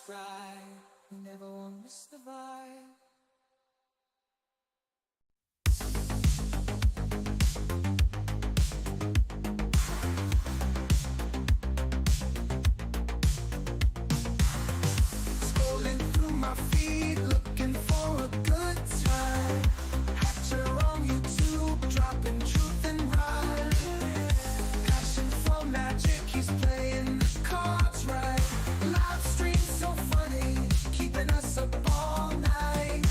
subscribe. You never won't miss the vibe. Scrolling through my feed, looking for a good time. Hatcher on YouTube, dropping truth and rhyme. Passion for magic, he's playing the cards right. Live stream so funny, keeping us up all night.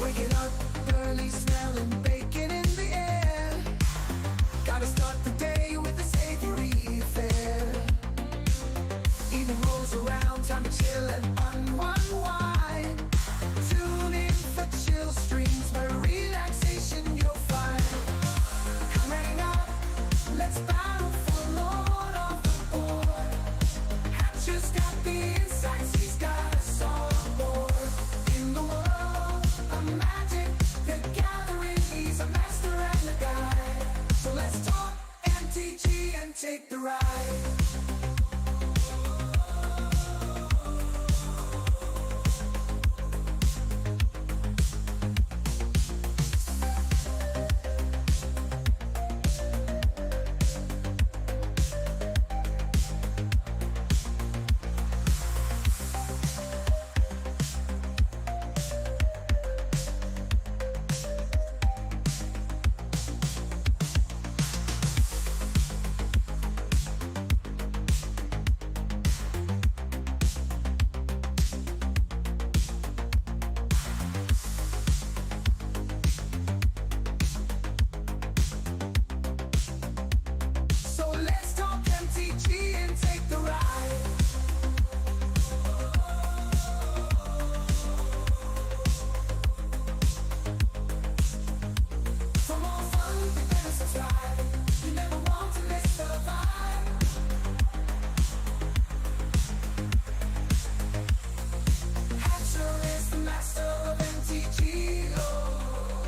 Waking up early, smelling bacon in the air. Gotta start the day with a savory affair. Evening rolls around, time to chill and unwind. Tune in for chill streams, where relaxation you'll find. Come hang out, let's battle for Lord of the Board. Hatcher's got the insights, he's got us all aboard. In the world of magic, the gathering, he's a master and a guide. So let's talk MTG and take the ride. So let's talk MTG and take the ride. For more fun, you better subscribe. You never want to miss the vibe. Hatcher is the master of MTG. Oh,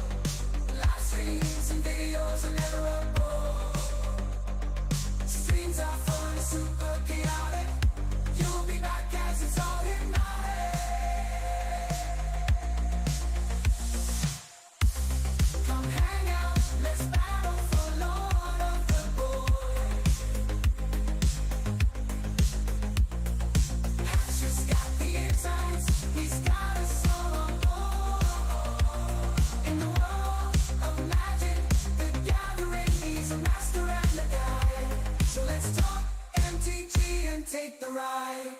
live streams and videos are never a bore. Streams are fun, super chaotic. You'll be back as it's all hypnotic. Come hang out, let's battle for Lord of the Board. Hatcher's got the insights, he's got us all on board. In the world of magic, the gathering, he's a master and a guide. So let's talk MTG and take the ride.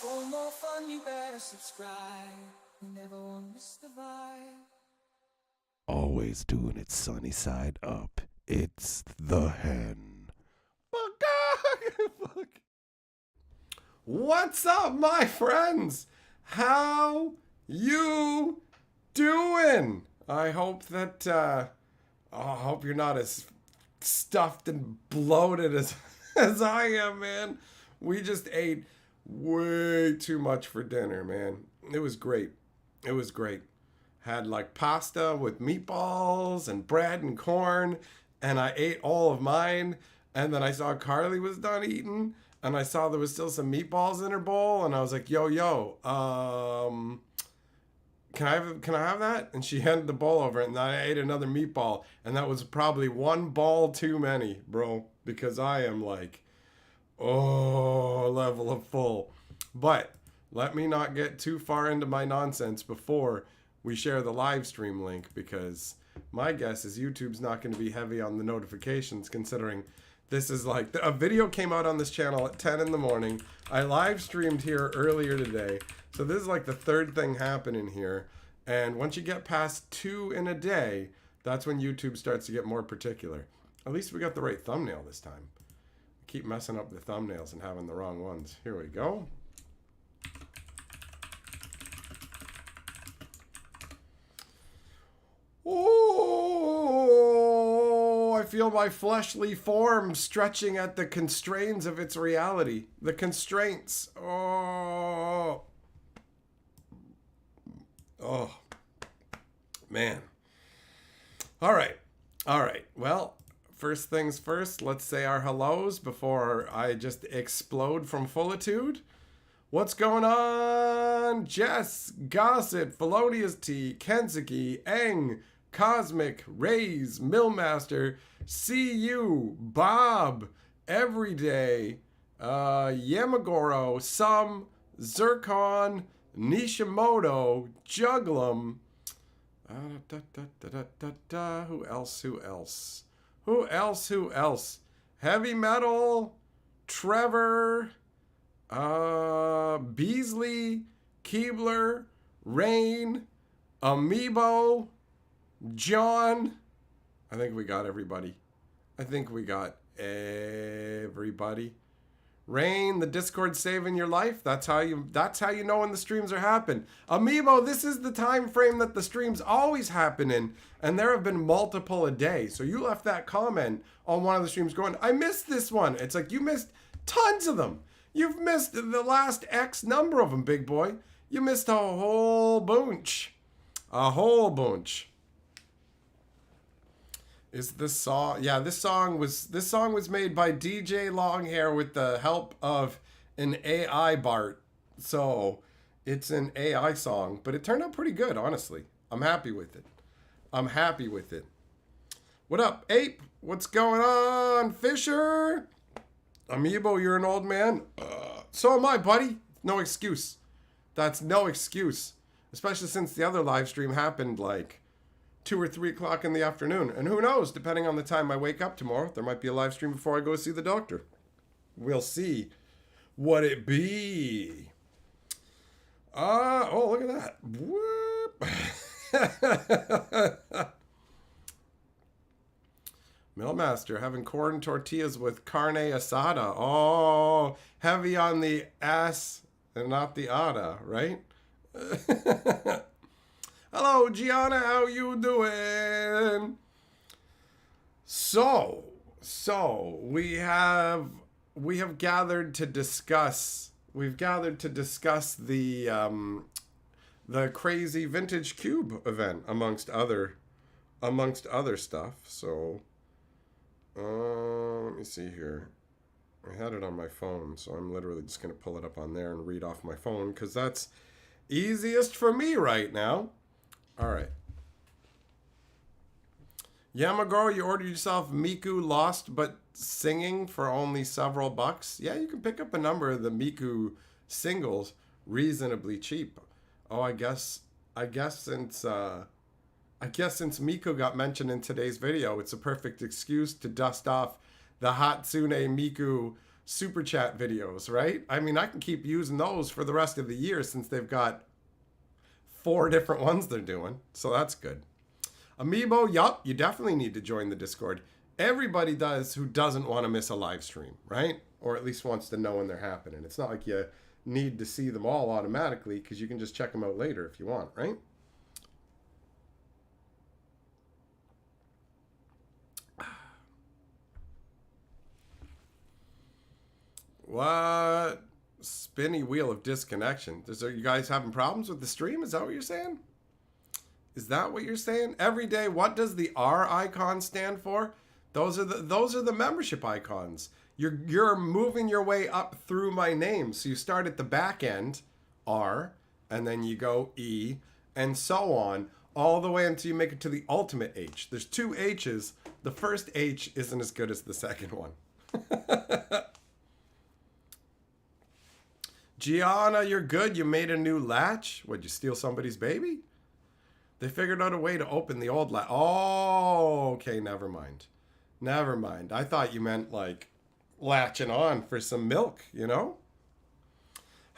For more fun, you better subscribe. You never won't miss the vibe. Always doing it sunny side up. It's the hen. Fuck. What's up, my friends? How you doing? I hope that I hope you're not as stuffed and bloated as as I am, man. We just ate way too much for dinner, man. It was great. It was great. Had like pasta with meatballs and bread and corn, and I ate all of mine. And then I saw Carly was done eating, and I saw there was still some meatballs in her bowl, and I was like, yo, can I have that? And she handed the bowl over, and then I ate another meatball, and that was probably one ball too many, bro, because I am like, level of full. But let me not get too far into my nonsense before we share the live stream link, because my guess is YouTube's not going to be heavy on the notifications, considering this is like a video came out on this channel at 10 in the morning. I live streamed here earlier today. So this is like the third thing happening here. And once you get past 2 in a day, that's when YouTube starts to get more particular. At least we got the right thumbnail this time. Keep messing up the thumbnails and having the wrong ones. Here we go. Oh, I feel my fleshly form stretching at the constraints of its reality. The constraints. Oh. Oh. Man. All right. All right. Well, first things first, let's say our hellos before I just explode from fullitude. What's going on? Jess, Gossip, Felonious T, Kensuke, Eng, Cosmic, Rays, Millmaster, CU, Bob, Everyday, Yamagoro, Sum, Zircon, Nishimoto, Juglum. Who else? Who else? Who else? Who else? Heavy Metal, Trevor, Beasley, Keebler, Rain, Amiibo, John. I think we got everybody. I think we got everybody. Rain, the Discord saving your life. That's how you know when the streams are happening. Amiibo, this is the time frame that the streams always happen in, and there have been multiple a day. So you left that comment on one of the streams going, I missed this one. It's like you missed tons of them. You've missed the last X number of them, big boy. You missed a whole bunch. A whole bunch. Is this song? Yeah, this song was made by DJ Longhair with the help of an AI Bart. So it's an AI song, but it turned out pretty good, honestly. I'm happy with it. I'm happy with it. What up, Ape? What's going on, Fisher? Amiibo, you're an old man. So am I, buddy. No excuse. That's no excuse. Especially since the other live stream happened like 2 or 3 o'clock in the afternoon. And who knows, depending on the time I wake up tomorrow, there might be a live stream before I go see the doctor. We'll see what it be. Oh, look at that. Whoop. Millmaster having corn tortillas with carne asada. Oh, heavy on the ass and not the ada, right? Hello, Gianna, how you doing? So we have gathered to discuss. We've gathered to discuss the crazy vintage cube event amongst other stuff. So let me see here. I had it on my phone, so I'm literally just gonna pull it up on there and read off my phone because that's easiest for me right now. All right. Yamagoro, you ordered yourself Miku Lost but Singing for only several bucks. Yeah, you can pick up a number of the Miku singles reasonably cheap. Oh, I guess since Miku got mentioned in today's video, it's a perfect excuse to dust off the Hatsune Miku super chat videos, right? I mean, I can keep using those for the rest of the year since they've got 4 different ones they're doing, so that's good. Amiibo, yup, you definitely need to join the Discord. Everybody does who doesn't want to miss a live stream, right? Or at least wants to know when they're happening. It's not like you need to see them all automatically because you can just check them out later if you want, right? What? Spinny wheel of disconnection. Are you guys having problems with the stream? Is that what you're saying? Is that what you're saying? Every day, what does the R icon stand for? Those are the membership icons. You're moving your way up through my name. So you start at the back end, R, and then you go E, and so on, all the way until you make it to the ultimate H. There's 2 H's. The first H isn't as good as the second one. Gianna, you're good. You made a new latch. Would you steal somebody's baby? They figured out a way to open the old latch. Oh, okay. Never mind. Never mind. I thought you meant like latching on for some milk, you know?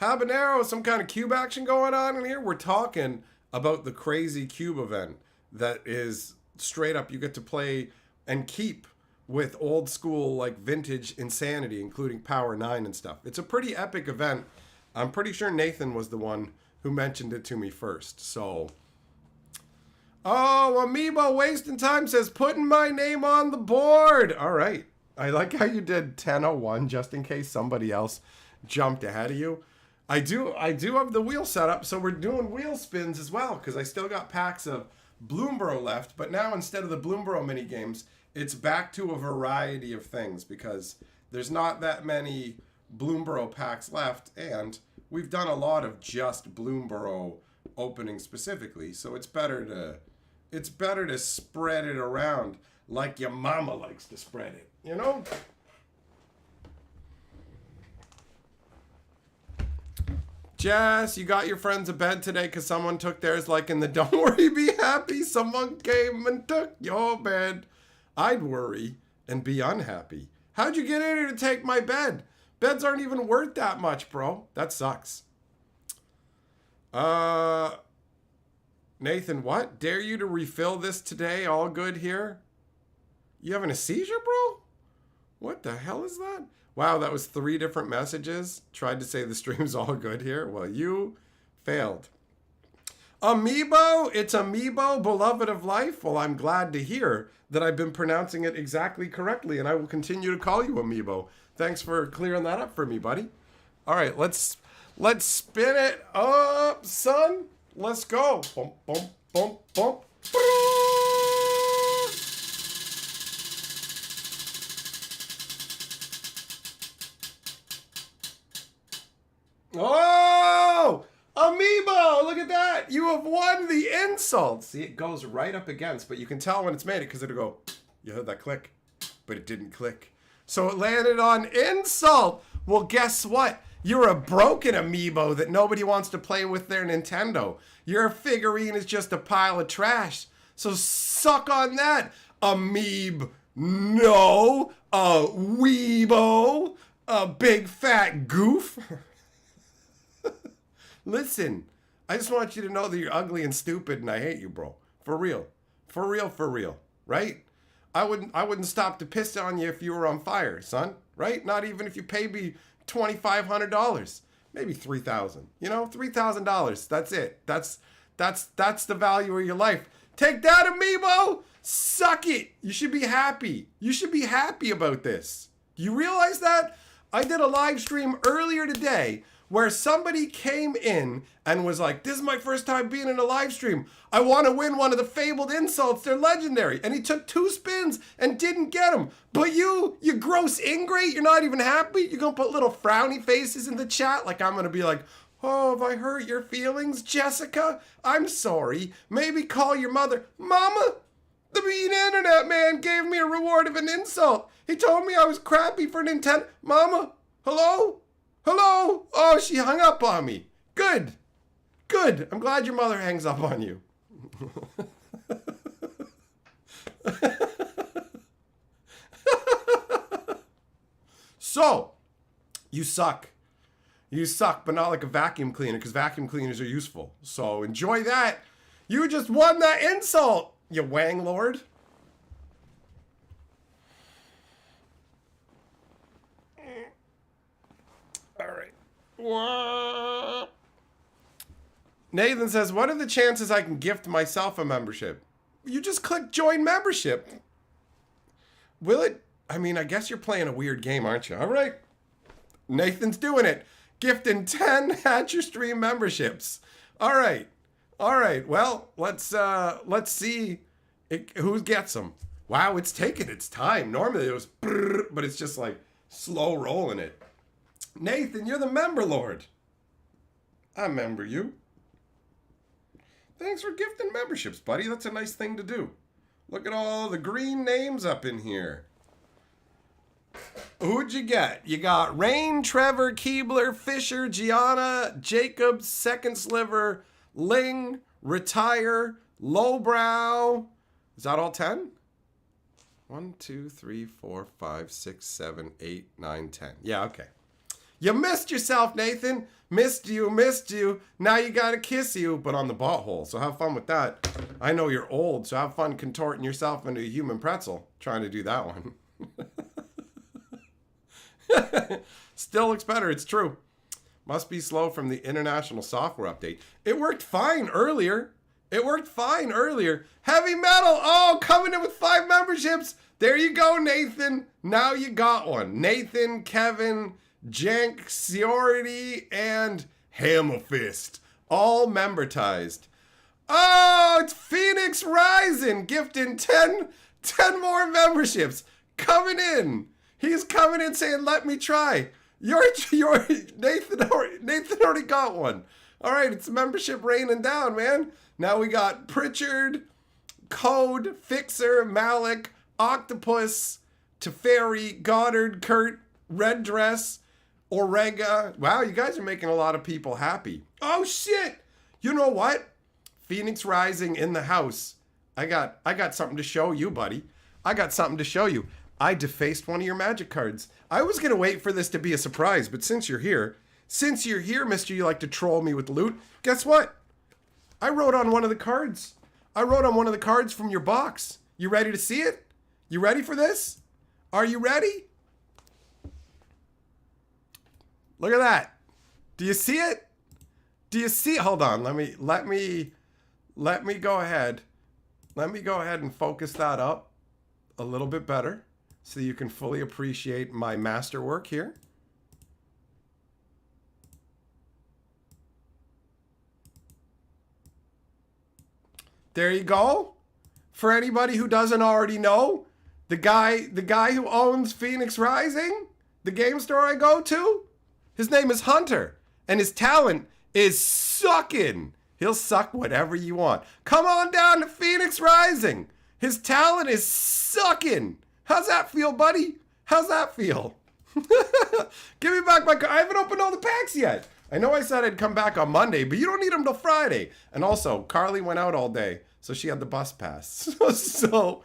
Habanero, some kind of cube action going on in here? We're talking about the crazy cube event that is straight up. You get to play and keep with old school, like vintage insanity, including Power 9 and stuff. It's a pretty epic event. I'm pretty sure Nathan was the one who mentioned it to me first. So Oh, Amiibo wasting time says putting my name on the board. All right. I like how you did 10:01 just in case somebody else jumped ahead of you. I do have the wheel set up, so we're doing wheel spins as well because I still got packs of Bloomborough left, but now instead of the Bloomborough mini games, it's back to a variety of things because there's not that many Bloomborough packs left, and we've done a lot of just Bloomborough openings specifically, so it's better to spread it around like your mama likes to spread it, you know? Jess, you got your friends a bed today because someone took theirs, like in the Don't Worry, Be Happy. Someone came and took your bed. I'd worry and be unhappy. How'd you get in here to take my bed? Beds aren't even worth that much, bro. That sucks. Nathan, what? Dare you to refill this today? All good here? You having a seizure, bro? What the hell is that? Wow, that was 3 different messages. Tried to say the stream's all good here. Well, you failed. Amiibo, it's Amiibo, beloved of life. Well, I'm glad to hear that I've been pronouncing it exactly correctly, and I will continue to call you Amiibo. Thanks for clearing that up for me, buddy. All right, let's spin it up, son. Let's go. Bump, bump, bump, bump. Oh, Amiibo, look at that. You have won the insult. See, it goes right up against, but you can tell when it's made it because it'll go, you heard that click, but it didn't click. So it landed on insult. Well, guess what? You're a broken Amiibo that nobody wants to play with their Nintendo. Your figurine is just a pile of trash. So suck on that, Amiib. No, a Weebo, a big fat goof. Listen, I just want you to know that you're ugly and stupid and I hate you, bro. For real. For real, for real. Right? I wouldn't stop to piss on you if you were on fire, son. Right? Not even if you paid me $2,500. Maybe $3,000. You know, $3,000. That's it. That's the value of your life. Take that, Amiibo! Suck it! You should be happy. You should be happy about this. Do you realize that? I did a live stream earlier today where somebody came in and was like, this is my first time being in a live stream. I want to win one of the fabled insults. They're legendary. And he took 2 spins and didn't get them. But you gross ingrate, you're not even happy. You're going to put little frowny faces in the chat like I'm going to be like, oh, have I hurt your feelings, Jessica? I'm sorry. Maybe call your mother. Mama, the mean internet man gave me a reward of an insult. He told me I was crappy for Nintendo. Mama, hello? Hello? Oh, she hung up on me. Good. Good. I'm glad your mother hangs up on you. So, you suck. You suck, but not like a vacuum cleaner, because vacuum cleaners are useful. So enjoy that. You just won that insult, you wang lord. All right. What? Nathan says, what are the chances I can gift myself a membership? You just click join membership. Will it? I mean, I guess you're playing a weird game, aren't you? All right. Nathan's doing it. Gifting 10 Hatcher Stream memberships. All right. All right. Well, let's see who gets them. Wow, it's taking its time. Normally it was, but it's just like slow rolling it. Nathan, you're the member lord. I member you. Thanks for gifting memberships, buddy. That's a nice thing to do. Look at all the green names up in here. Who'd you get? You got Rain, Trevor, Keebler, Fisher, Gianna, Jacob, Second Sliver, Ling, Retire, Lowbrow. Is that all 10? 1, 2, 3, 4, 5, 6, 7, 8, 9, 10. Yeah, okay. You missed yourself, Nathan. Missed you. Now you gotta kiss you, but on the butthole. So have fun with that. I know you're old, so have fun contorting yourself into a human pretzel. Trying to do that one. Still looks better, it's true. Must be slow from the international software update. It worked fine earlier. It worked fine earlier. Heavy Metal, oh, coming in with 5 memberships. There you go, Nathan. Now you got one. Nathan, Kevin, Jank, Siority, and Hammerfist. All membertized. Oh, it's Phoenix Rising gifting 10 more memberships. Coming in. He's coming in saying, let me try. Nathan already got one. All right, it's membership raining down, man. Now we got Pritchard, Code, Fixer, Malik, Octopus, Teferi, Goddard, Kurt, Red Dress, Orega. Wow, you guys are making a lot of people happy. Oh, shit. You know what? Phoenix Rising in the house. I got something to show you, buddy. I got something to show you. I defaced one of your magic cards. I was going to wait for this to be a surprise, but since you're here, mister, you like to troll me with loot, guess what? I wrote on one of the cards. I wrote on one of the cards from your box. You ready to see it? You ready for this? Are you ready? Look at that. Do you see it? Do you see it? Hold on. Let me go ahead. Let me go ahead and focus that up a little bit better so you can fully appreciate my masterwork here. There you go. For anybody who doesn't already know, the guy who owns Phoenix Rising, the game store I go to, his name is Hunter, and his talent is sucking. He'll suck whatever you want. Come on down to Phoenix Rising. His talent is sucking. How's that feel, buddy? How's that feel? Give me back my card. I haven't opened all the packs yet. I know I said I'd come back on Monday, but you don't need them till Friday. And also, Carly went out all day, so she had the bus pass. So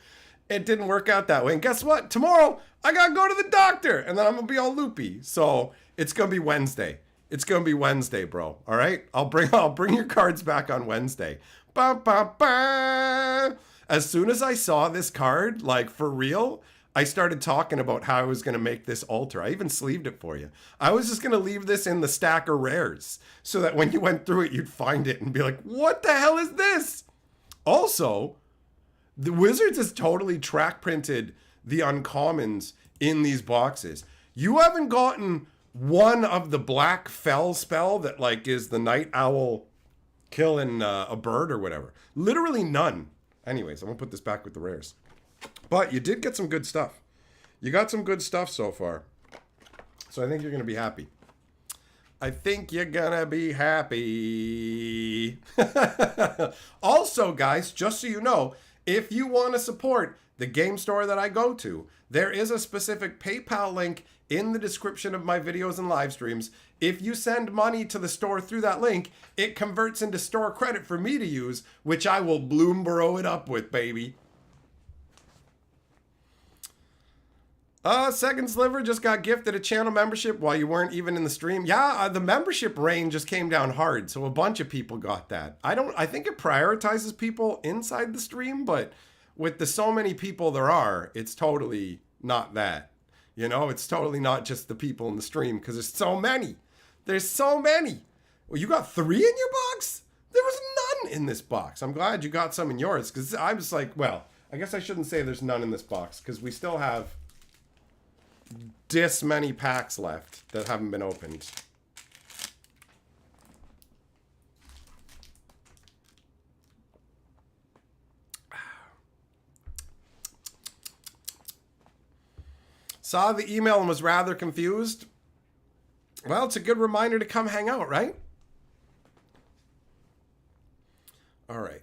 it didn't work out that way. And guess what? Tomorrow, I gotta go to the doctor, and then I'm gonna be all loopy. So it's gonna be Wednesday. It's gonna be Wednesday, bro. All right? I'll bring your cards back on Wednesday. Ba, ba, ba. As soon as I saw this card, like for real, I started talking about how I was going to make this altar. I even sleeved it for you. I was just going to leave this in the stack of rares so that when you went through it, you'd find it and be like, what the hell is this? Also, the Wizards has totally track printed the uncommons in these boxes. You haven't gotten one of the black fell spell that like is the night owl killing a bird or whatever. Literally none. Anyways, I'm going to put this back with the rares. But you did get some good stuff. You got some good stuff so far. So I think you're going to be happy. I think you're going to be happy. Also, guys, just so you know, if you want to support the game store that I go to, there is a specific PayPal link in the description of my videos and live streams. If you send money to the store through that link, it converts into store credit for me to use, which I will Bloomborough it up with, baby. Second Sliver just got gifted a channel membership while you weren't even in the stream. Yeah, the membership rain just came down hard, so a bunch of people got that. I think it prioritizes people inside the stream, but with the so many people there are, it's totally not that. You know, it's totally not just the people in the stream because there's so many. There's so many. Well, you got 3 in your box? There was none in this box. I'm glad you got some in yours because I was like, well, I guess I shouldn't say there's none in this box because we still have this many packs left that haven't been opened. Saw the email and was rather confused. Well, it's a good reminder to come hang out, right? All right.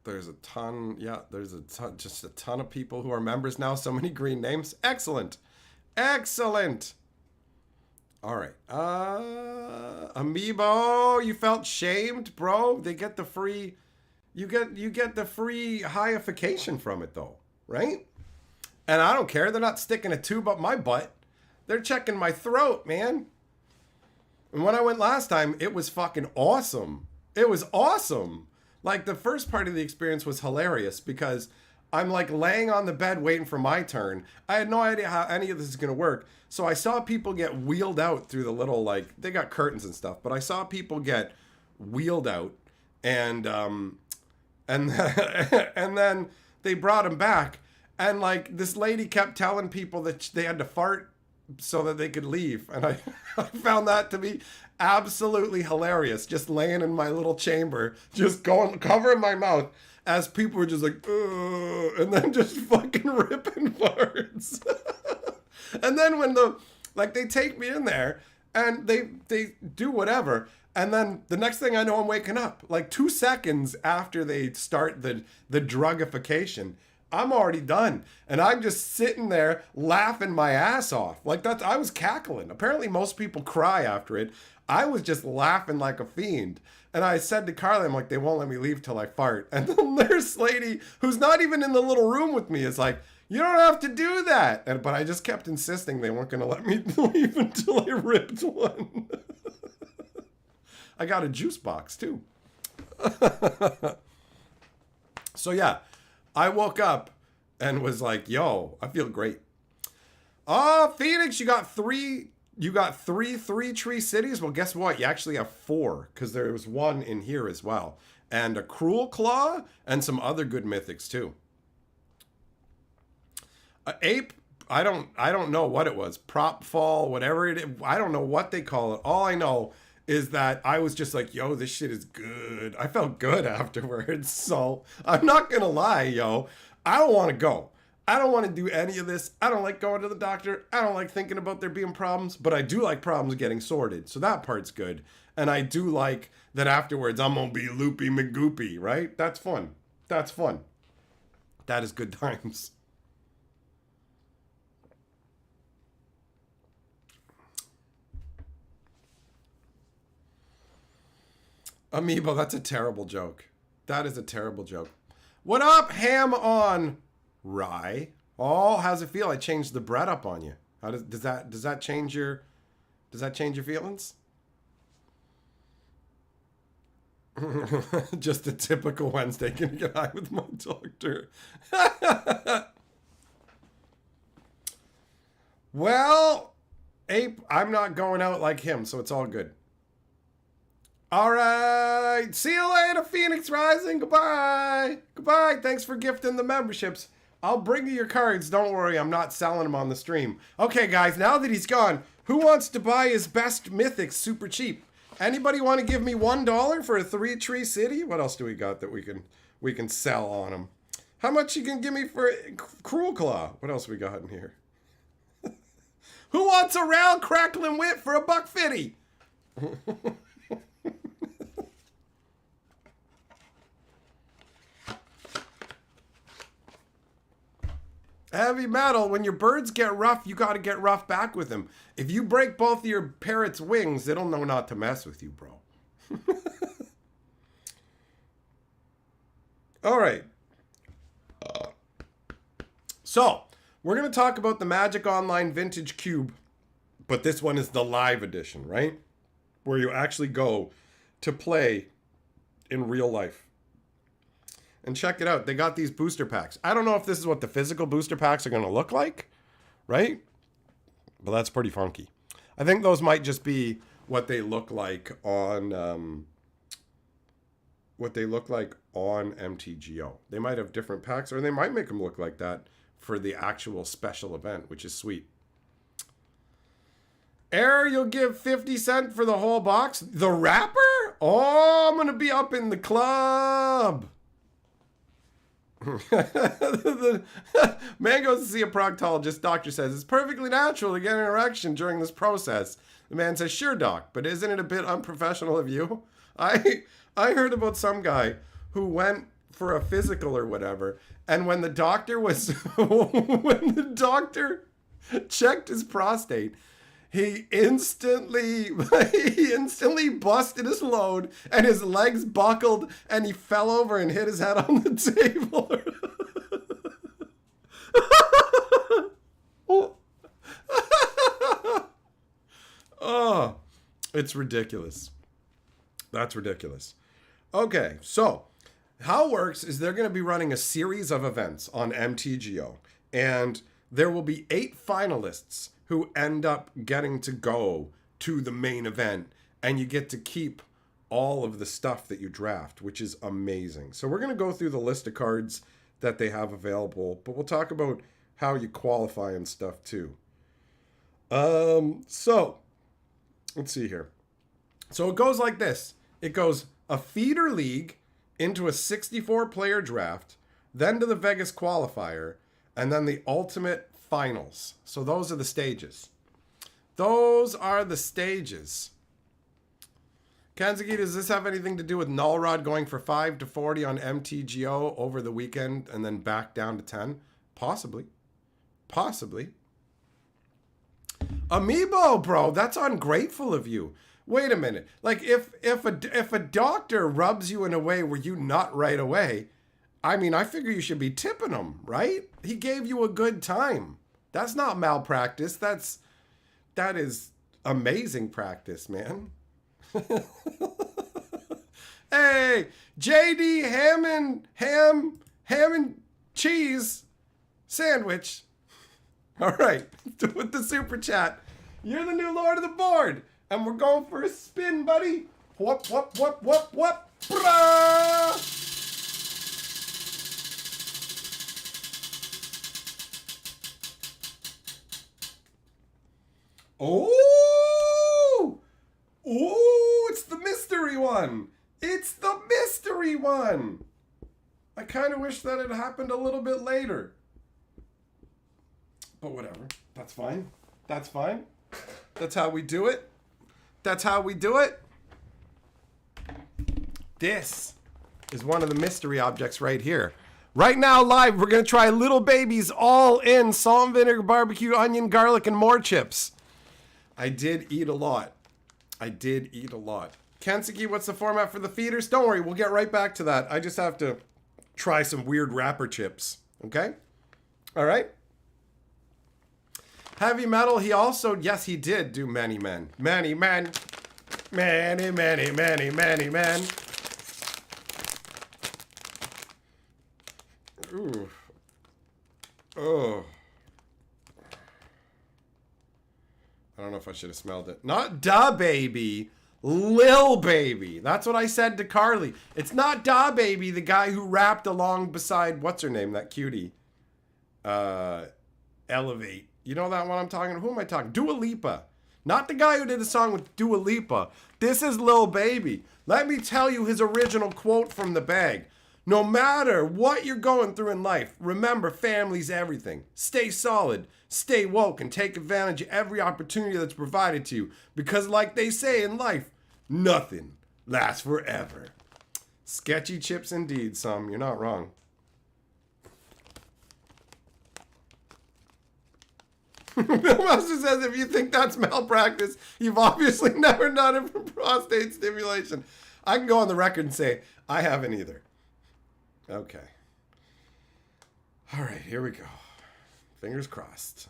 There's a ton. Yeah, there's a ton, just a ton of people who are members now. So many green names. Excellent. Excellent. All right. Amiibo, you felt shamed, bro? They get the free, you get the free highification from it though, right? And I don't care. They're not sticking a tube up my butt. They're checking my throat, man. And when I went last time, it was fucking awesome. It was awesome. Like, the first part of the experience was hilarious because I'm, like, laying on the bed waiting for my turn. I had no idea how any of this is going to work. So I saw people get wheeled out through the little, like, they got curtains and stuff, but I saw people get wheeled out, and and and then they brought him back, and like this lady kept telling people that they had to fart so that they could leave, and I found that to be absolutely hilarious. Just laying in my little chamber, just going covering my mouth as people were just like, ugh, and then just fucking ripping farts. And then when they take me in there and they do whatever. And then the next thing I know, I'm waking up. Like 2 seconds after they start the drugification, I'm already done. And I'm just sitting there laughing my ass off. Like I was cackling. Apparently most people cry after it. I was just laughing like a fiend. And I said to Carly, I'm like, they won't let me leave till I fart. And the nurse lady, who's not even in the little room with me, is like, you don't have to do that. But I just kept insisting they weren't going to let me leave until I ripped one. I got a juice box too. So yeah, I woke up and was like, yo, I feel great. Oh, Phoenix, you got three 3-tree cities? Well, guess what? You actually have 4, because there was one in here as well. And a Cruel Claw and some other good mythics too. Ape, I don't know what it was. Prop fall, whatever it is. I don't know what they call it. All I know is that I was just like, yo, this shit is good. I felt good afterwards. So I'm not going to lie, yo. I don't want to go. I don't want to do any of this. I don't like going to the doctor. I don't like thinking about there being problems, but I do like problems getting sorted. So that part's good. And I do like that afterwards I'm going to be loopy McGoopy, right? That's fun. That's fun. That is good times. Amiibo, that's a terrible joke. That is a terrible joke. What up, ham on rye? Oh, how's it feel? I changed the bread up on you. How does that change your feelings? Just a typical Wednesday. Gonna get high with my doctor. Well, Ape, I'm not going out like him, so it's all good. All right. See you later, Phoenix Rising. Goodbye. Goodbye. Thanks for gifting the memberships. I'll bring you your cards. Don't worry. I'm not selling them on the stream. Okay, guys. Now that he's gone, who wants to buy his best mythics super cheap? Anybody want to give me $1 for a 3-tree city? What else do we got that we can sell on him? How much you can give me for Cruel Claw? What else we got in here? Who wants a round crackling whip for $1.50? Heavy metal, when your birds get rough, you got to get rough back with them. If you break both of your parrot's wings, they don't know not to mess with you, bro. All right. So, we're going to talk about the Magic Online Vintage Cube, but this one is the live edition, right? Where you actually go to play in real life. And check it out. They got these booster packs. I don't know if this is what the physical booster packs are going to look like, right? But that's pretty funky. I think those might just be what they look like on MTGO. They might have different packs, or they might make them look like that for the actual special event, which is sweet. Air, you'll give 50 cents for the whole box. The wrapper? Oh, I'm going to be up in the club. The man goes to see a proctologist. Doctor says it's perfectly natural to get an erection during this process. The man says, sure, doc, but isn't it a bit unprofessional of you? I heard about some guy who went for a physical or whatever, and when the doctor checked his prostate, he instantly busted his load, and his legs buckled, and he fell over and hit his head on the table. Oh, it's ridiculous. That's ridiculous. Okay, so how it works is they're going to be running a series of events on MTGO, and there will be 8 finalists who end up getting to go to the main event, and you get to keep all of the stuff that you draft, which is amazing. So we're going to go through the list of cards that they have available, but we'll talk about how you qualify and stuff too. So let's see here. So it goes like this. It goes a feeder league into a 64-player draft, then to the Vegas qualifier, and then the ultimate finals. So those are the stages. Those are the stages. Kanzuki, does this have anything to do with Null Rod going for 5 to 40 on MTGO over the weekend and then back down to 10? Possibly. Possibly. Amiibo, bro, that's ungrateful of you. Wait a minute. Like, if a doctor rubs you in a way where you nut right away, I mean, I figure you should be tipping him, right? He gave you a good time. That's not malpractice. That is amazing practice, man. Hey, JD ham and cheese sandwich. All right, with the super chat. You're the new lord of the board, and we're going for a spin, buddy. Whoop, whoop, whoop, whoop, whoop. Bra! Oh! Oh, it's the mystery one. It's the mystery one. I kind of wish that had happened a little bit later. But whatever. That's fine. That's fine. That's how we do it. That's how we do it. This is one of the mystery objects right here. Right now, live, we're going to try Little Baby's all-in salt and vinegar, barbecue, onion, garlic, and more chips. I did eat a lot. I did eat a lot. Kensuke, what's the format for the feeders? Don't worry, we'll get right back to that. I just have to try some weird wrapper chips. Okay? All right? Heavy metal, he also, yes, he did do many men. Many men. Many, many, many, many men. Ooh. Oh. I don't know if I should have smelled it. Not Da Baby. Lil Baby. That's what I said to Carly. It's not Da Baby, the guy who rapped along beside, what's her name, that cutie? Elevate. You know that one I'm talking? Who am I talking? Dua Lipa. Not the guy who did the song with Dua Lipa. This is Lil Baby. Let me tell you his original quote from the bag. No matter what you're going through in life, remember family's everything. Stay solid, stay woke, and take advantage of every opportunity that's provided to you. Because like they say in life, nothing lasts forever. Sketchy chips indeed, some. You're not wrong. Bill Master says, if you think that's malpractice, you've obviously never done it for prostate stimulation. I can go on the record and say, I haven't either. Okay. All right, here we go. Fingers crossed.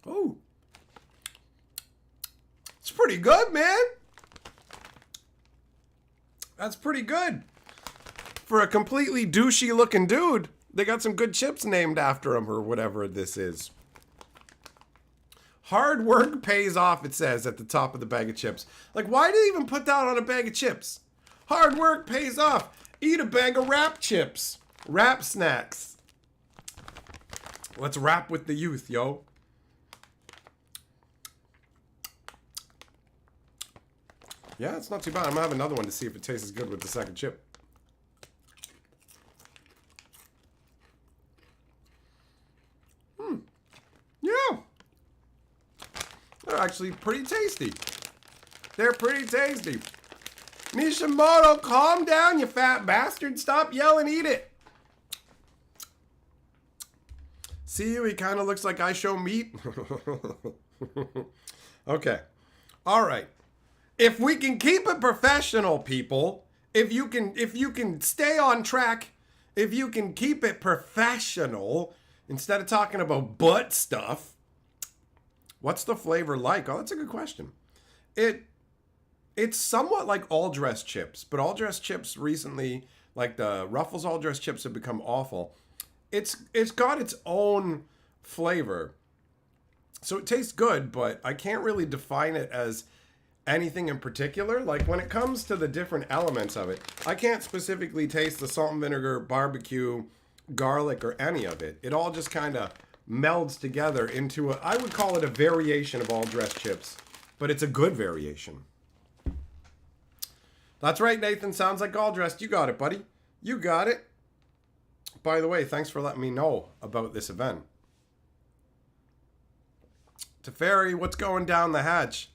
Oh. It's pretty good, man. That's pretty good. For a completely douchey looking dude, they got some good chips named after him or whatever this is. Hard work pays off, it says at the top of the bag of chips. Like, why do they even put that on a bag of chips? Hard work pays off. Eat a bag of wrap chips. Wrap snacks. Let's rap with the youth, yo. Yeah, it's not too bad. I'm gonna have another one to see if it tastes as good with the second chip. Yeah. They're actually pretty tasty. They're pretty tasty. Nishimoto, calm down, you fat bastard. Stop yelling, eat it. See you, he kind of looks like I show meat. Okay. All right. If we can keep it professional, people, if you can stay on track, if you can keep it professional, instead of talking about butt stuff, what's the flavor like? Oh, that's a good question. It's somewhat like all-dressed chips, but all-dressed chips recently, like the Ruffles all-dressed chips have become awful. it's got its own flavor. So it tastes good, but I can't really define it as anything in particular. Like when it comes to the different elements of it, I can't specifically taste the salt and vinegar, barbecue, garlic, or any of it. It all just kind of melds together into I would call it a variation of all dressed chips, but it's a good variation. That's right, Nathan. Sounds like all dressed. You got it, buddy. You got it. By the way, thanks for letting me know about this event. Teferi, what's going down the hatch?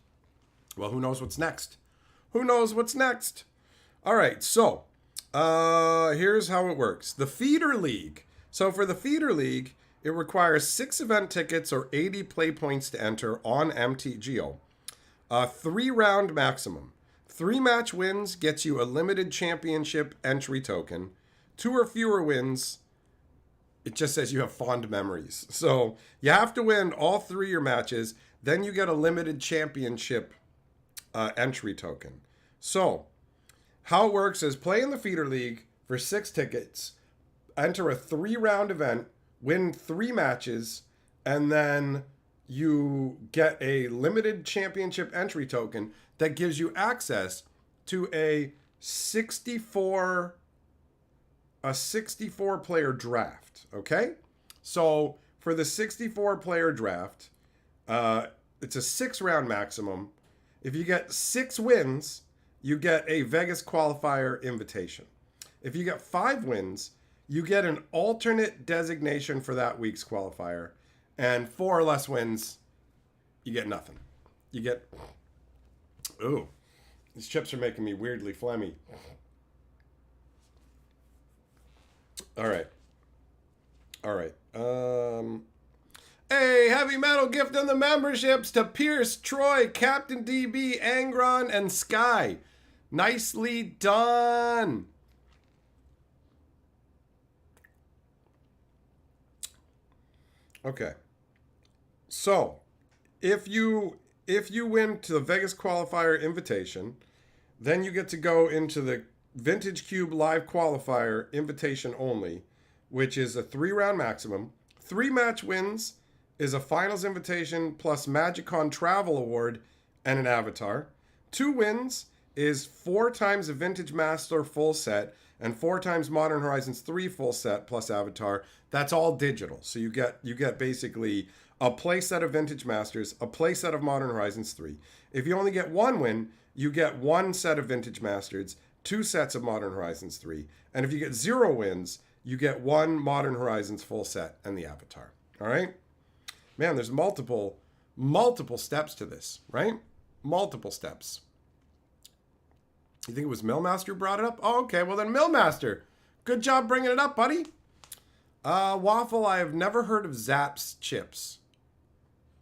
Well, who knows what's next? Who knows what's next? All right, so here's how it works. The Feeder League. So for the Feeder League, it requires 6 event tickets or 80 play points to enter on MTGO. 3-round maximum. 3 match wins gets you a limited championship entry token. 2 or fewer wins, it just says you have fond memories. So you have to win all 3 of your matches, then you get a limited championship entry token. So how it works is play in the Feeder League for 6 tickets, enter a 3-round event, win 3 matches, and then you get a limited championship entry token that gives you access to a 64 player draft. Okay, so for the 64 player draft, it's a 6-round maximum. If you get 6 wins, you get a Vegas qualifier invitation. If you get 5 wins, you get an alternate designation for that week's qualifier. And 4 or less wins, you get nothing. You get... Ooh, these chips are making me weirdly phlegmy. All right. Hey, heavy metal gift on the memberships to Pierce, Troy, Captain DB, Angron, and Sky. Nicely done. Okay. So, if you win to the Vegas qualifier invitation, then you get to go into the Vintage Cube Live Qualifier invitation only, which is a 3-round maximum. 3 match wins is a finals invitation plus MagicCon Travel Award and an avatar. 2 wins is 4 times a Vintage Master full set and 4 times Modern Horizons 3 full set plus avatar. That's all digital. So you get basically a play set of Vintage Masters, a play set of Modern Horizons 3. If you only get 1 win, you get 1 set of Vintage Masters, 2 sets of Modern Horizons 3. And if you get 0 wins, you get 1 Modern Horizons full set and the avatar. All right? Man, there's multiple steps to this, right? Multiple steps. You think it was Millmaster who brought it up? Oh, okay. Well, then Millmaster, good job bringing it up, buddy. Waffle, I have never heard of Zap's chips.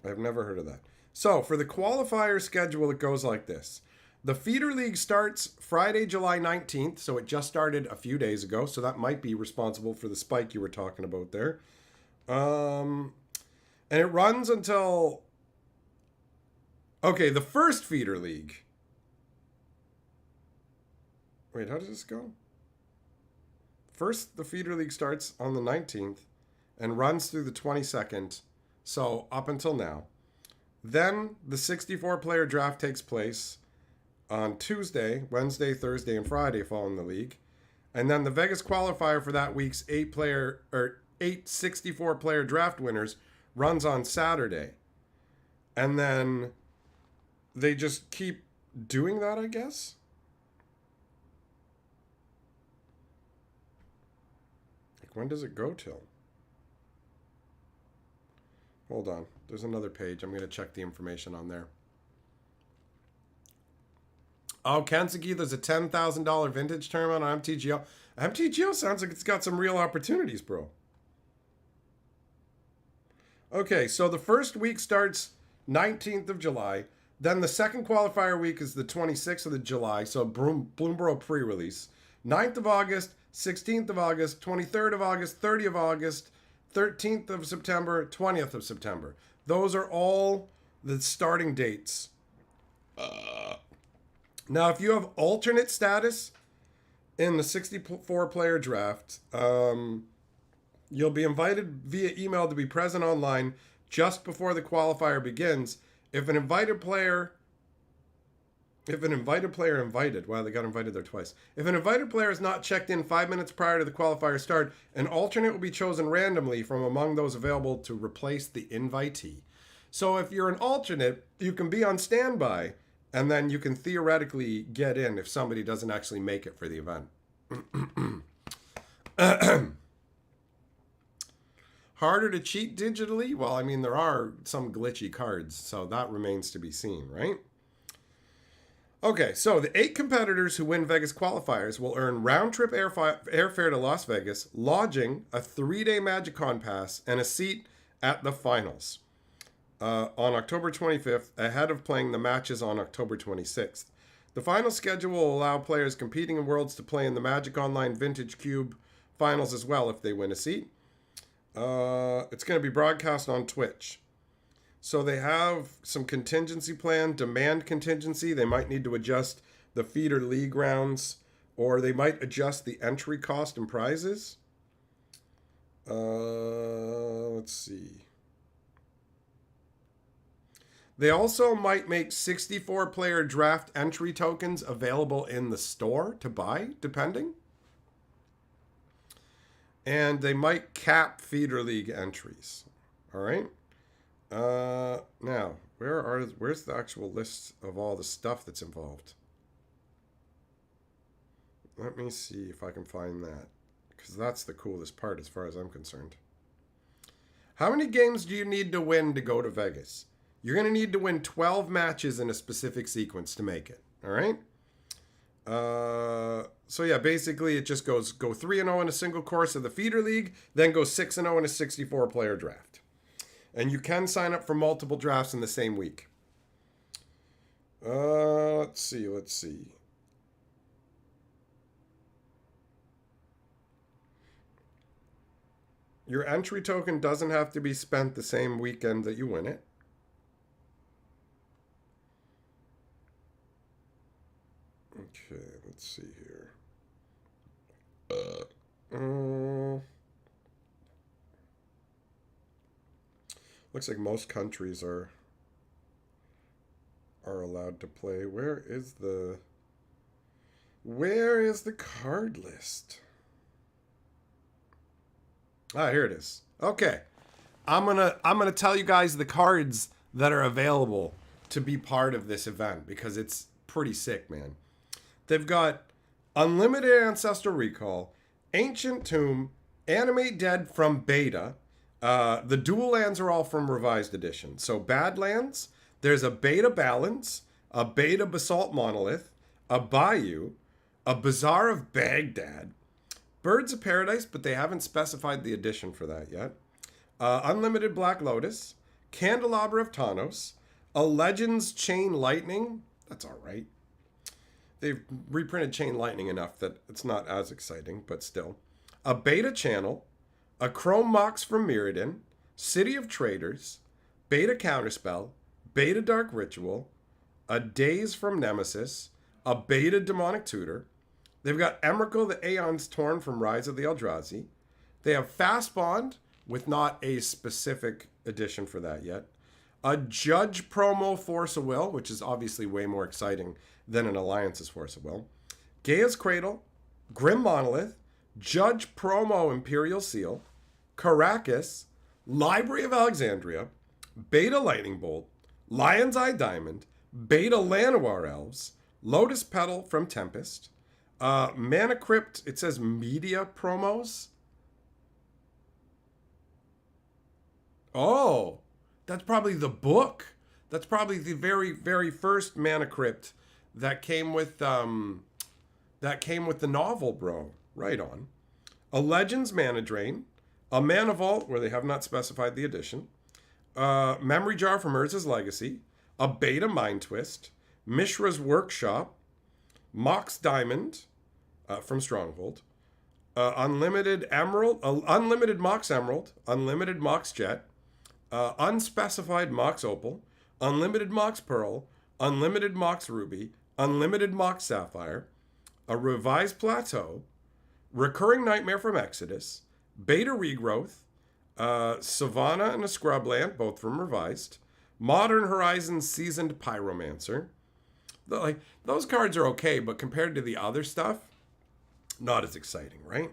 I've never heard of that. So, for the qualifier schedule, it goes like this. The Feeder League starts Friday, July 19th, so it just started a few days ago, so that might be responsible for the spike you were talking about there. And it runs until... Okay, the first Feeder League... Wait, how does this go? First, the Feeder League starts on the 19th and runs through the 22nd, so up until now. Then the 64-player draft takes place on Tuesday, Wednesday, Thursday, and Friday following the league. And then the Vegas qualifier for that week's 8 64-player draft winners runs on Saturday. And then they just keep doing that, I guess? Like, when does it go till? Hold on. There's another page. I'm going to check the information on there. Oh, Kensuke, there's a $10,000 vintage tournament on MTGO. MTGO sounds like it's got some real opportunities, bro. Okay, so the first week starts 19th of July. Then the second qualifier week is the 26th of July, so Bloomborough pre-release. 9th of August, 16th of August, 23rd of August, 30th of August, 13th of September, 20th of September. Those are all the starting dates. Now, if you have alternate status in the 64-player draft, You'll be invited via email to be present online just before the qualifier begins. If an invited player invited, wow, they got invited there twice. If an invited player is not checked in 5 minutes prior to the qualifier start, an alternate will be chosen randomly from among those available to replace the invitee. So if you're an alternate, you can be on standby, and then you can theoretically get in if somebody doesn't actually make it for the event. Harder to cheat digitally? Well, I mean, there are some glitchy cards, so that remains to be seen, right? Okay, so the 8 competitors who win Vegas qualifiers will earn round-trip airfare to Las Vegas, lodging, a 3-day MagicCon pass, and a seat at the finals on October 25th, ahead of playing the matches on October 26th. The final schedule will allow players competing in Worlds to play in the Magic Online Vintage Cube finals as well if they win a seat. It's going to be broadcast on Twitch. So they have some contingency plan, demand contingency. They might need to adjust the feeder league rounds, or they might adjust the entry cost and prizes. Let's see. They also might make 64-player draft entry tokens available in the store to buy, depending. And they might cap feeder league entries. All right. Now, where's the actual list of all the stuff that's involved? Let me see if I can find that, because that's the coolest part as far as I'm concerned. How many games do you need to win to go to Vegas? You're going to need to win 12 matches in a specific sequence to make it. All right. So yeah, basically it just goes go 3-0 in a single course of the feeder league, then go 6-0 in a 64-player draft. And you can sign up for multiple drafts in the same week. Let's see. Your entry token doesn't have to be spent the same weekend that you win it. Okay, let's see here. Looks like most countries are allowed to play. Where is the card list? Ah, here it is. Okay. I'm gonna tell you guys the cards that are available to be part of this event, because it's pretty sick, man. They've got Unlimited Ancestral Recall, Ancient Tomb, Animate Dead from Beta. The dual lands are all from Revised Edition. So Badlands, there's a Beta Balance, a Beta Basalt Monolith, a Bayou, a Bazaar of Baghdad, Birds of Paradise, but they haven't specified the edition for that yet, Unlimited Black Lotus, Candelabra of Tanos, a Legends Chain Lightning. That's all right. They've reprinted Chain Lightning enough that it's not as exciting, but still. A Beta Channel, a Chrome Mox from Mirrodin, City of Traders, Beta Counterspell, Beta Dark Ritual, a Daze from Nemesis, a Beta Demonic Tutor. They've got Emrakul the Aeon's Torn from Rise of the Eldrazi. They have Fast Bond, with not a specific edition for that yet. A Judge promo Force of Will, which is obviously way more exciting than an Alliance's Force of Will. Gaia's Cradle, Grim Monolith, Judge promo Imperial Seal, Caracas, Library of Alexandria, Beta Lightning Bolt, Lion's Eye Diamond, Beta Llanowar Elves, Lotus Petal from Tempest, Mana Crypt, it says media promos. Oh, that's probably the book. That's probably the very, very first Mana Crypt that came with the novel, bro. Right on. A Legends Mana Drain, a Mana Vault, where they have not specified the edition, Memory Jar from Urza's Legacy, a Beta Mind Twist, Mishra's Workshop, Mox Diamond from Stronghold, Unlimited Emerald, Unlimited Mox Emerald, Unlimited Mox Jet, Unspecified Mox Opal, Unlimited Mox Pearl, Unlimited Mox Ruby, Unlimited Mox Sapphire, a Revised Plateau, Recurring Nightmare from Exodus, Beta Regrowth, Savannah and a Scrubland, both from Revised, Modern Horizons Seasoned Pyromancer. Like, those cards are okay, but compared to the other stuff, not as exciting, right?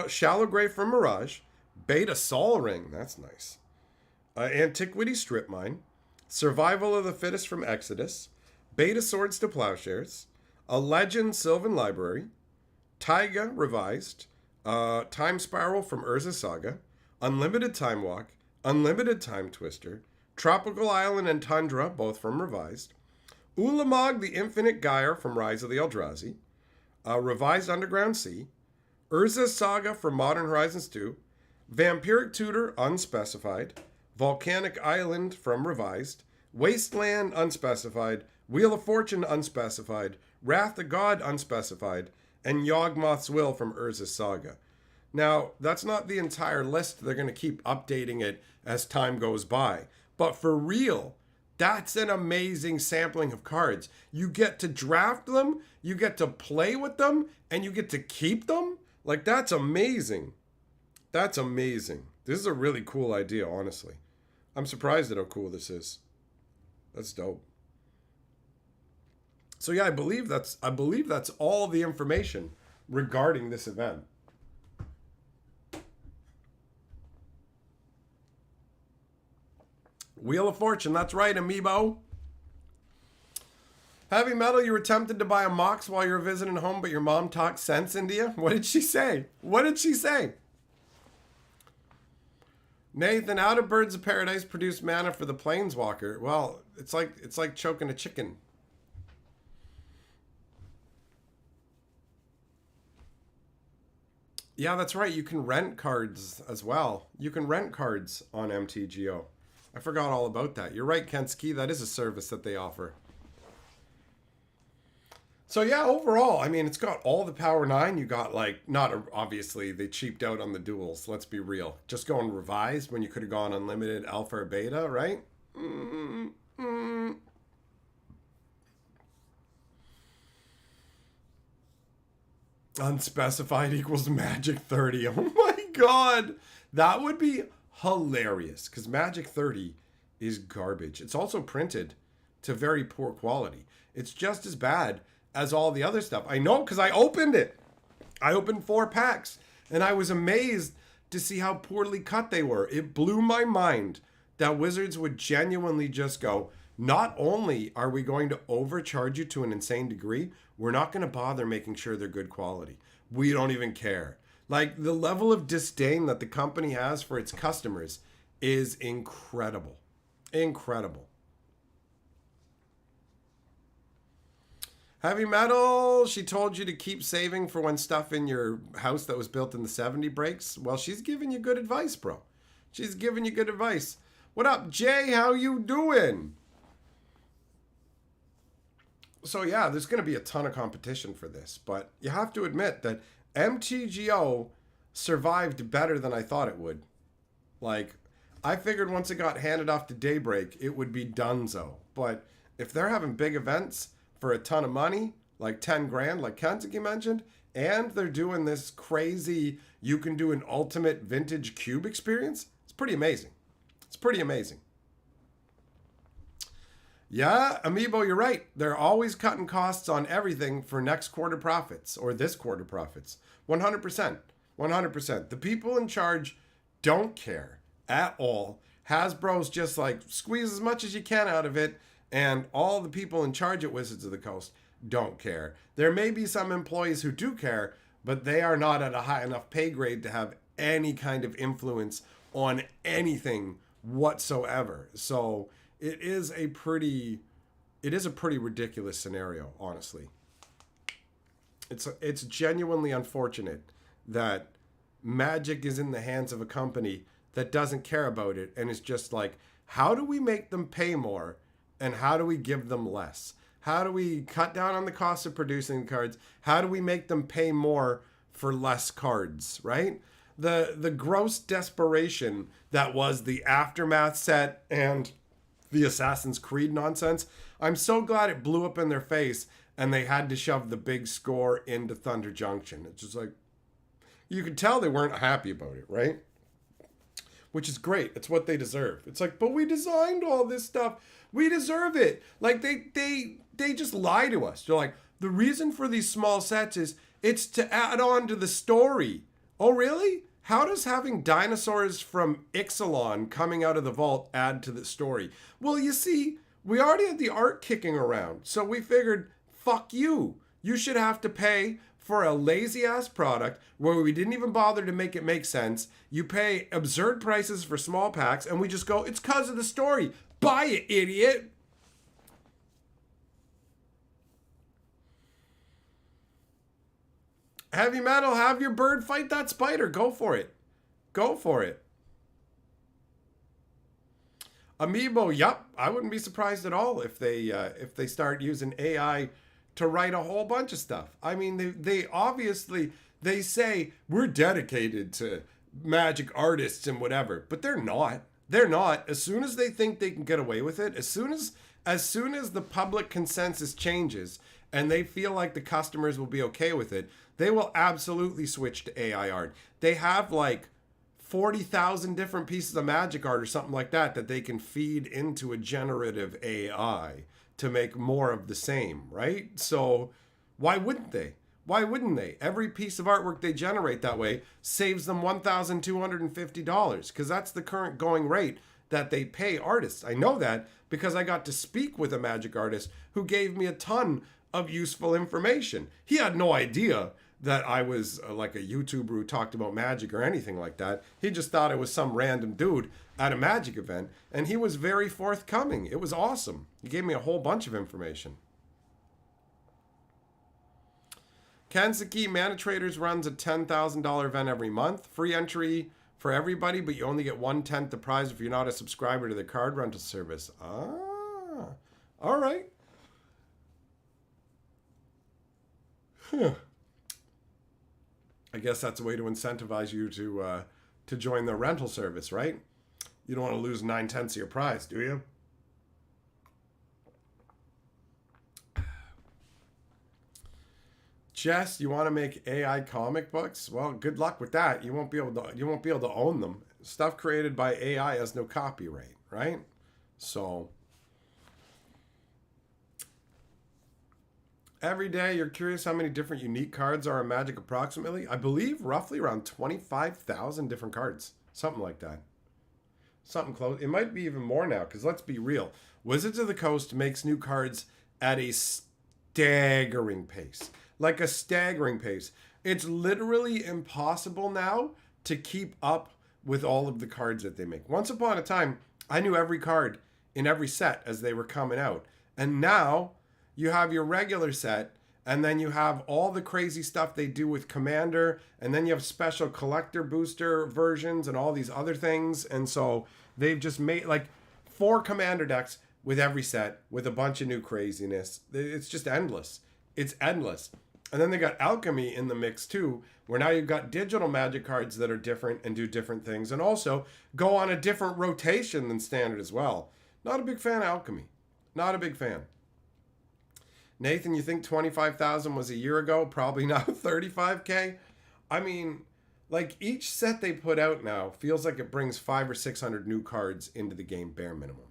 Shallow Grave from Mirage, Beta Sol Ring, that's nice. Antiquity Strip Mine, Survival of the Fittest from Exodus, Beta Swords to Plowshares, a Legend Sylvan Library, Taiga Revised, Time Spiral from Urza Saga, Unlimited Time Walk, Unlimited Time Twister, Tropical Island and Tundra, both from Revised, Ulamog the Infinite Gyre from Rise of the Eldrazi, Revised Underground Sea, Urza Saga from Modern Horizons 2, Vampiric Tutor Unspecified, Volcanic Island from Revised, Wasteland Unspecified, Wheel of Fortune Unspecified, Wrath of God Unspecified, and Yawgmoth's Will from Urza Saga. Now, that's not the entire list. They're going to keep updating it as time goes by. But for real, that's an amazing sampling of cards. You get to draft them, you get to play with them, and you get to keep them? Like, that's amazing. That's amazing. This is a really cool idea, honestly. I'm surprised at how cool this is. That's dope. So yeah, I believe that's all the information regarding this event. Wheel of Fortune, that's right, Amiibo. Heavy Metal, you were tempted to buy a Mox while you were visiting home, but your mom talked sense into you? What did she say? What did she say? Nathan, how do Birds of Paradise produce mana for the Planeswalker? Well, it's like choking a chicken. Yeah, that's right. You can rent cards as well. You can rent cards on MTGO. I forgot all about that. You're right, Kenski. That is a service that they offer. So yeah, overall, I mean, it's got all the Power 9. You got, like, not obviously they cheaped out on the duels. Let's be real. Just going Revised when you could have gone Unlimited Alpha or Beta, right? Unspecified equals Magic 30. Oh my god. That would be hilarious because Magic 30 is garbage. It's also printed to very poor quality. It's just as bad as all the other stuff. I know because I opened it. I opened 4 packs and I was amazed to see how poorly cut they were. It blew my mind that Wizards would genuinely just go, not only are we going to overcharge you to an insane degree, we're not going to bother making sure they're good quality. We don't even care. Like, the level of disdain that the company has for its customers is incredible. Incredible. Heavy Metal, she told you to keep saving for when stuff in your house that was built in the 70s breaks. Well, she's giving you good advice, bro. She's giving you good advice. What up, Jay? How you doing? So yeah, there's going to be a ton of competition for this, but you have to admit that MTGO survived better than I thought it would. Like, I figured once it got handed off to Daybreak, it would be donezo. But if they're having big events for a ton of money, like 10 grand, like Kentucky mentioned, and they're doing this crazy, you can do an ultimate vintage cube experience, it's pretty amazing. It's pretty amazing. Yeah, Amiibo, you're right. They're always cutting costs on everything for next quarter profits or this quarter profits. 100%. 100%. The people in charge don't care at all. Hasbro's just like, squeeze as much as you can out of it, and all the people in charge at Wizards of the Coast don't care. There may be some employees who do care, but they are not at a high enough pay grade to have any kind of influence on anything whatsoever. So it is a pretty ridiculous scenario, honestly. It's genuinely unfortunate that Magic is in the hands of a company that doesn't care about it and is just like, how do we make them pay more and how do we give them less? How do we cut down on the cost of producing cards? How do we make them pay more for less cards, right? The gross desperation that was the Aftermath set and the Assassin's Creed nonsense, I'm so glad it blew up in their face and they had to shove the big score into Thunder Junction. It's just like, You could tell they weren't happy about it, right? Which is great. It's what they deserve. It's like, but we designed all this stuff. We deserve it. Like they just lie to us. They're like, the reason for these small sets is it's to add on to the story. Oh, really? How does having dinosaurs from Ixalan coming out of the vault add to the story? Well, you see, we already had the art kicking around, so we figured, fuck you. You should have to pay for a lazy-ass product where we didn't even bother to make it make sense. You pay absurd prices for small packs, and we just go, it's because of the story. Buy it, idiot. Heavy Metal, have your bird fight that spider. Go for it. Go for it. Amiibo, yup. I wouldn't be surprised at all if they start using AI to write a whole bunch of stuff. I mean, they obviously, they say we're dedicated to Magic artists and whatever, but they're not. They're not. As soon as they think they can get away with it, as soon as the public consensus changes and they feel like the customers will be okay with it, they will absolutely switch to AI art. They have like 40,000 different pieces of Magic art or something like that that they can feed into a generative AI to make more of the same, right? So why wouldn't they? Why wouldn't they? Every piece of artwork they generate that way saves them $1,250 because that's the current going rate that they pay artists. I know that because I got to speak with a Magic artist who gave me a ton of useful information. He had no idea that I was like a YouTuber who talked about Magic or anything like that. He just thought it was some random dude at a Magic event, and he was very forthcoming. It was awesome. He gave me a whole bunch of information. Kansaki Mana Traders runs a $10,000 event every month. Free entry for everybody, but you only get 1/10 the prize if you're not a subscriber to the card rental service. Ah, all right. Huh. I guess that's a way to incentivize you to join the rental service, right? You don't want to lose 9/10 of your prize, do you? Jess, you want to make AI comic books? Well, good luck with that. You won't be able to own them. Stuff created by AI has no copyright, right? So every day you're curious how many different unique cards are in Magic approximately. I believe roughly around 25,000 different cards. Something like that. Something close. It might be even more now, because let's be real. Wizards of the Coast makes new cards at a staggering pace. Like a staggering pace. It's literally impossible now to keep up with all of the cards that they make. Once upon a time, I knew every card in every set as they were coming out. And now you have your regular set, and then you have all the crazy stuff they do with Commander, and then you have special collector booster versions and all these other things. And so they've just made like 4 Commander decks with every set with a bunch of new craziness. It's just endless. It's endless. And then they got Alchemy in the mix too, where now you've got digital Magic cards that are different and do different things, and also go on a different rotation than Standard as well. Not a big fan of Alchemy. Not a big fan. Nathan, you think 25,000 was a year ago? Probably now 35K. I mean, like each set they put out now feels like it brings 500 or 600 new cards into the game, bare minimum.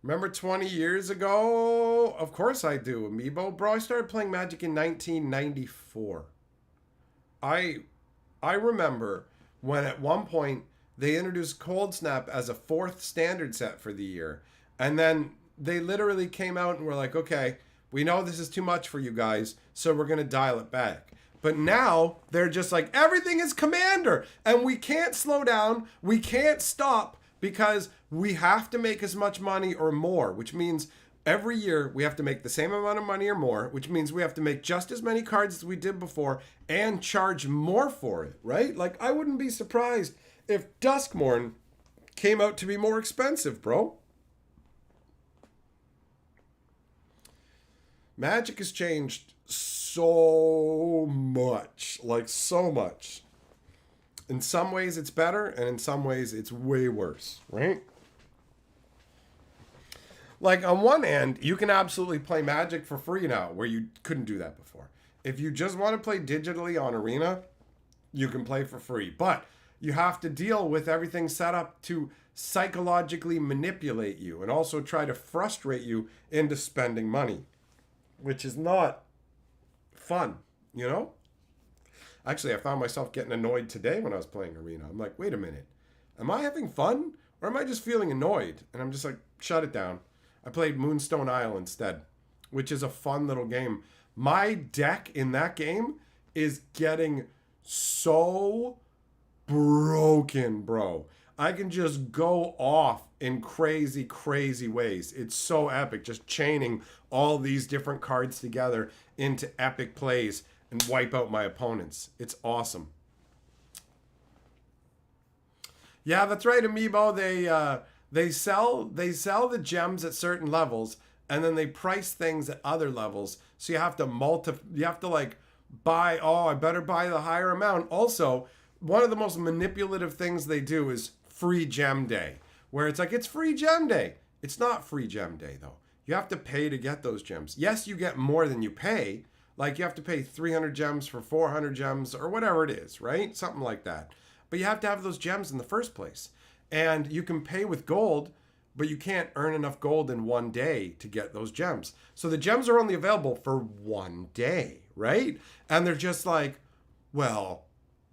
Remember 20 years ago? Of course I do, Amiibo. Bro, I started playing Magic in 1994. I remember when at one point they introduced Cold Snap as a 4th standard set for the year. And then they literally came out and were like, okay, we know this is too much for you guys, so we're going to dial it back. But now they're just like, everything is Commander, and we can't slow down, we can't stop, because we have to make as much money or more, which means every year we have to make the same amount of money or more, which means we have to make just as many cards as we did before and charge more for it, right? Like, I wouldn't be surprised if Duskmourn came out to be more expensive, bro. Magic has changed so much, like so much. In some ways it's better, and in some ways it's way worse, right? Like on one end, you can absolutely play Magic for free now, where you couldn't do that before. If you just want to play digitally on Arena, you can play for free. But you have to deal with everything set up to psychologically manipulate you and also try to frustrate you into spending money, which is not fun, you know? Actually, I found myself getting annoyed today when I was playing Arena. I'm like, wait a minute. Am I having fun or am I just feeling annoyed? And I'm just like, shut it down. I played Moonstone Isle instead, which is a fun little game. My deck in that game is getting so broken, bro. I can just go off in crazy, crazy ways. It's so epic, just chaining all these different cards together into epic plays and wipe out my opponents. It's awesome. Yeah, that's right, Amiibo. They sell the gems at certain levels, and then they price things at other levels. So you have to like buy, oh, I better buy the higher amount. Also, one of the most manipulative things they do is free gem day, where it's like, it's free gem day. It's not free gem day, though. You have to pay to get those gems. Yes, you get more than you pay. Like, you have to pay 300 gems for 400 gems or whatever it is, right? Something like that. But you have to have those gems in the first place. And you can pay with gold, but you can't earn enough gold in one day to get those gems. So the gems are only available for one day, right? And they're just like, well,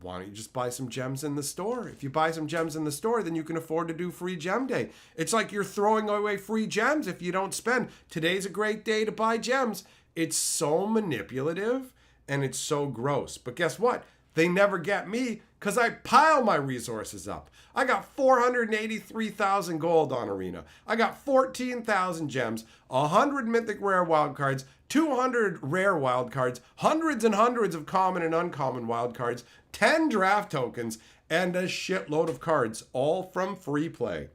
why don't you just buy some gems in the store? If you buy some gems in the store, then you can afford to do free gem day. It's like you're throwing away free gems if you don't spend. Today's a great day to buy gems. It's so manipulative and it's so gross. But guess what? They never get me because I pile my resources up. I got 483,000 gold on Arena. I got 14,000 gems, 100 mythic rare wildcards, 200 rare wildcards, hundreds and hundreds of common and uncommon wildcards, 10 draft tokens, and a shitload of cards, all from free play.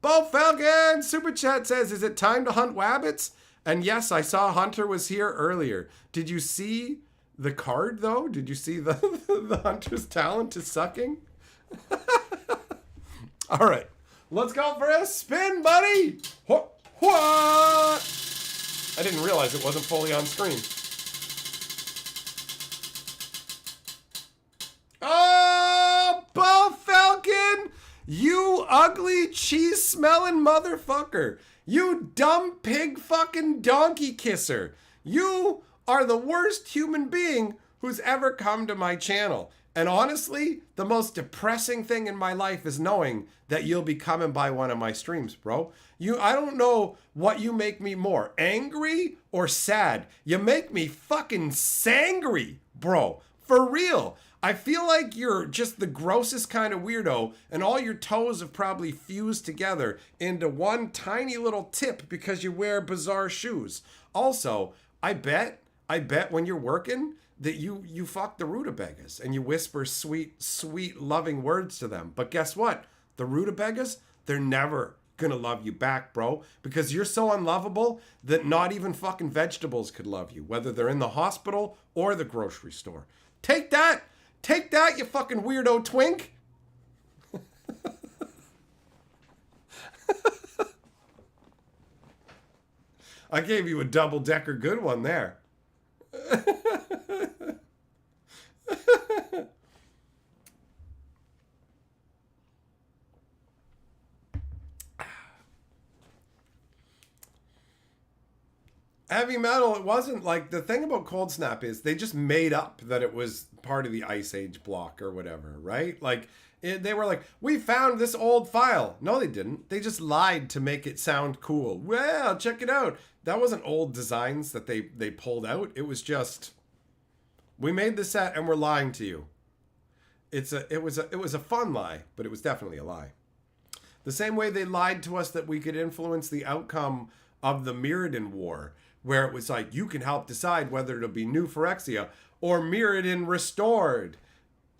Bo Falcon Super Chat says, is it time to hunt wabbits? And yes, I saw Hunter was here earlier. Did you see the card, though? Did you see the Hunter's talent to sucking? All right, let's go for a spin, buddy. What? I didn't realize it wasn't fully on screen. Oh, Bo Falcon, you ugly cheese-smelling motherfucker. You dumb pig fucking donkey kisser. You are the worst human being who's ever come to my channel. And honestly, the most depressing thing in my life is knowing that you'll be coming by one of my streams, bro. I don't know what you make me more, angry or sad. You make me fucking sangry, bro. For real. I feel like you're just the grossest kind of weirdo, and all your toes have probably fused together into one tiny little tip because you wear bizarre shoes. Also, I bet when you're working that you fuck the rutabagas and you whisper sweet, sweet, loving words to them. But guess what? The rutabagas, they're never gonna love you back, bro, because you're so unlovable that not even fucking vegetables could love you, whether they're in the hospital or the grocery store. Take that! Take that, you fucking weirdo twink! I gave you a double-decker good one there. Heavy metal, it wasn't like, the thing about Cold Snap is they just made up that it was part of the Ice Age block or whatever, right? Like, they were like, we found this old file. No, they didn't. They just lied to make it sound cool. Well, check it out. That wasn't old designs that they pulled out. It was just, we made the set and we're lying to you. It was a fun lie, but it was definitely a lie. The same way they lied to us that we could influence the outcome of the Mirrodin War, where it was like, you can help decide whether it'll be New Phyrexia or Mirrodin Restored.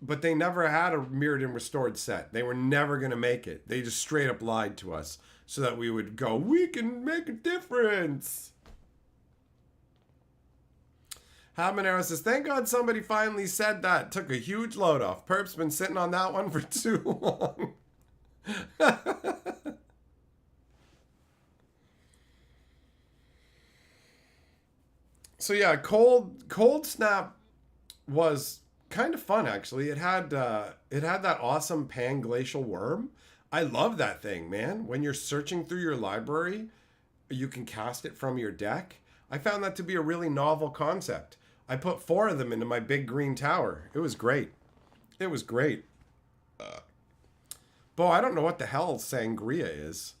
But they never had a Mirrodin Restored set. They were never going to make it. They just straight up lied to us so that we would go, we can make a difference. Habanero says, thank God somebody finally said that. Took a huge load off. Perp's been sitting on that one for too long. So yeah, Cold Snap was kind of fun actually. It had that awesome pan glacial worm. I love that thing, man. When you're searching through your library, you can cast it from your deck. I found that to be a really novel concept. I put 4 of them into my big green tower. It was great. It was great. Bo, I don't know what the hell sangria is.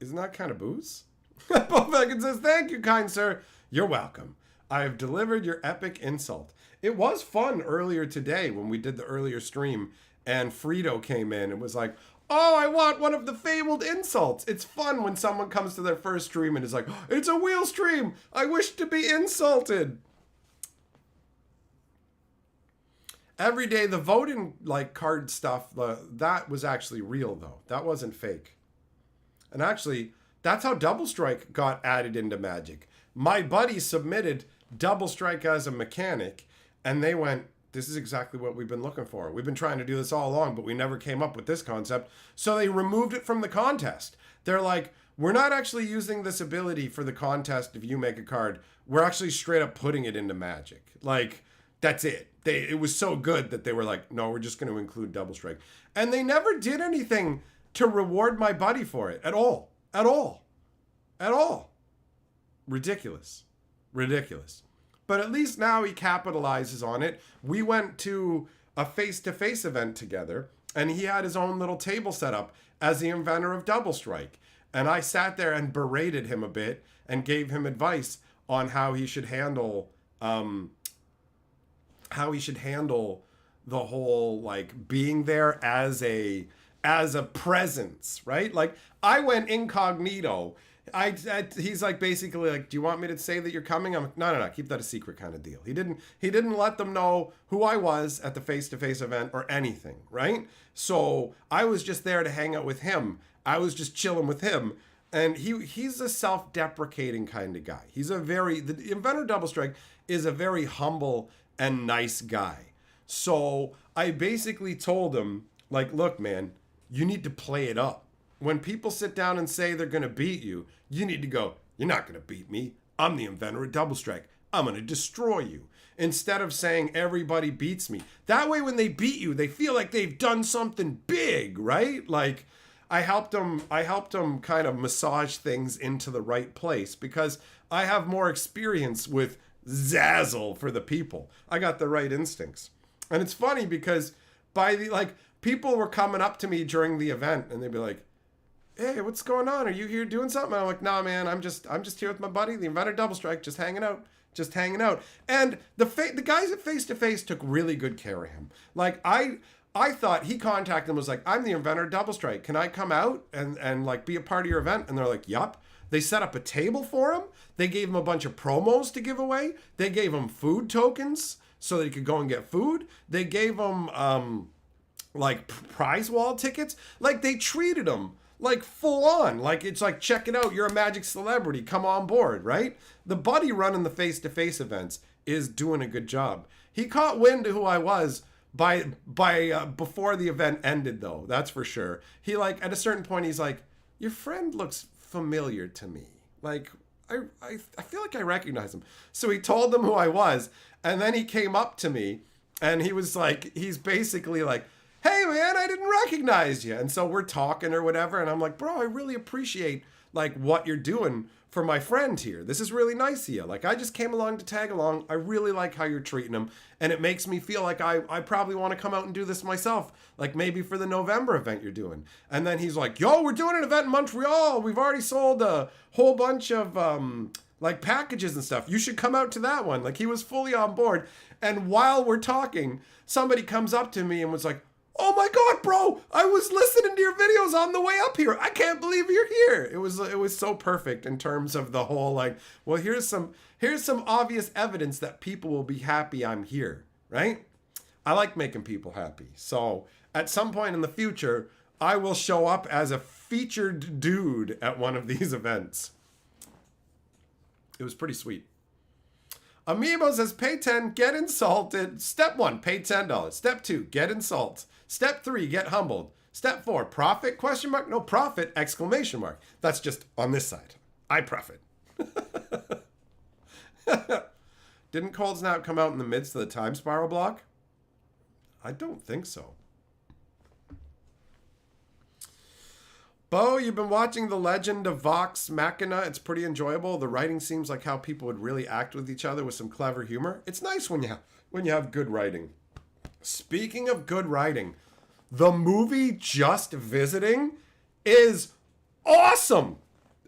Isn't that kind of booze? Bo Falcon says, thank you, kind sir. You're welcome. I have delivered your epic insult. It was fun earlier today when we did the earlier stream and Frito came in and was like, oh, I want one of the fabled insults. It's fun when someone comes to their first stream and is like, it's a wheel stream. I wish to be insulted. Every day, the voting like card stuff, that was actually real though. That wasn't fake. And actually, that's how Double Strike got added into Magic. My buddy submitted Double Strike as a mechanic, and they went, this is exactly what we've been looking for. We've been trying to do this all along, but we never came up with this concept. So they removed it from the contest. They're like, we're not actually using this ability for the contest if you make a card. We're actually straight up putting it into Magic. Like, that's it. It was so good that they were like, no, we're just going to include Double Strike. And they never did anything to reward my buddy for it at all. At all. At all. Ridiculous. Ridiculous. But at least now he capitalizes on it. We went to a face-to-face event together, and he had his own little table set up as the inventor of Double Strike. And I sat there and berated him a bit and gave him advice on how he should handle the whole like being there as a presence, right? Like I went incognito. He's like basically like, do you want me to say that you're coming? I'm like, no, keep that a secret kind of deal. He didn't let them know who I was at the face-to-face event or anything, right? So I was just there to hang out with him. I was just chilling with him. And he's a self-deprecating kind of guy. The inventor Double Strike is a very humble and nice guy. So I basically told him, like, look, man, you need to play it up. When people sit down and say they're going to beat you, you need to go, you're not going to beat me. I'm the inventor of Double Strike. I'm going to destroy you. Instead of saying everybody beats me. That way when they beat you, they feel like they've done something big, right? Like I helped him kind of massage things into the right place because I have more experience with Zazzle for the people. I got the right instincts. And it's funny because people were coming up to me during the event and they'd be like, hey, what's going on? Are you here doing something? And I'm like, nah, man, I'm just here with my buddy, the inventor Double Strike, just hanging out. And the guys at Face to Face took really good care of him. Like I thought he contacted them, was like, I'm the inventor Double Strike. Can I come out and like be a part of your event? And they're like, yup. They set up a table for him. They gave him a bunch of promos to give away. They gave him food tokens so that he could go and get food. They gave him like prize wall tickets. Like they treated him like full on. Like it's like, check it out. You're a Magic celebrity. Come on board, right? The buddy running the face-to-face events is doing a good job. He caught wind of who I was by before the event ended though. That's for sure. He like at a certain point, he's like, your friend looks familiar to me. Like I feel like I recognize him. So he told them who I was. And then he came up to me and he was like, he's basically like, hey man, I didn't recognize you. And so we're talking or whatever. And I'm like, bro, I really appreciate like what you're doing for my friend here. This is really nice of you. Like I just came along to tag along. I really like how you're treating him. And it makes me feel like I probably want to come out and do this myself. Like maybe for the November event you're doing. And then he's like, yo, we're doing an event in Montreal. We've already sold a whole bunch of like packages and stuff. You should come out to that one. Like he was fully on board. And while we're talking, somebody comes up to me and was like, oh my God, bro, I was listening to your videos on the way up here. I can't believe you're here. It was so perfect in terms of the whole like, well, here's some obvious evidence that people will be happy I'm here, right? I like making people happy. So at some point in the future, I will show up as a featured dude at one of these events. It was pretty sweet. Amiibo says, pay 10, get insulted. Step 1, pay $10. Step 2, get insult. Step 3, get humbled. Step 4, profit? Question mark? No, profit! Exclamation mark. That's just on this side. I profit. Didn't Cold Snap come out in the midst of the Time Spiral block? I don't think so. Bo, you've been watching The Legend of Vox Machina. It's pretty enjoyable. The writing seems like how people would really act with each other with some clever humor. It's nice when you have good writing. Speaking of good writing, the movie Just Visiting is awesome.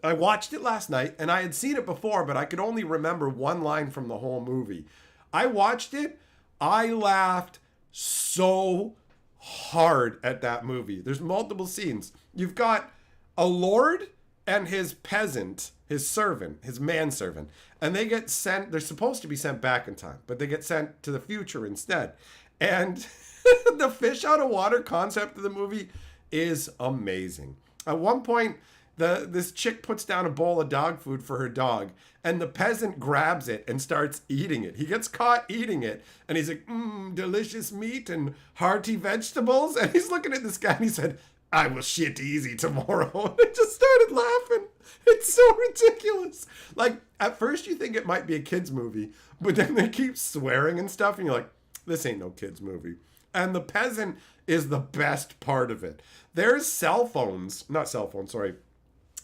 I watched it last night, and I had seen it before, but I could only remember one line from the whole movie. I watched it. I laughed so hard at that movie. There's multiple scenes. You've got a lord and his peasant, his servant, his manservant, and they get sent, they're supposed to be sent back in time, but they get sent to the future instead. And the fish out of water concept of the movie is amazing. At one point, this chick puts down a bowl of dog food for her dog, and the peasant grabs it and starts eating it. He gets caught eating it, and he's like, delicious meat and hearty vegetables. And he's looking at this guy, and he said, I will shit easy tomorrow. And I just started laughing. It's so ridiculous. Like, at first you think it might be a kid's movie, but then they keep swearing and stuff, and you're like, this ain't no kid's movie. And the peasant is the best part of it. There's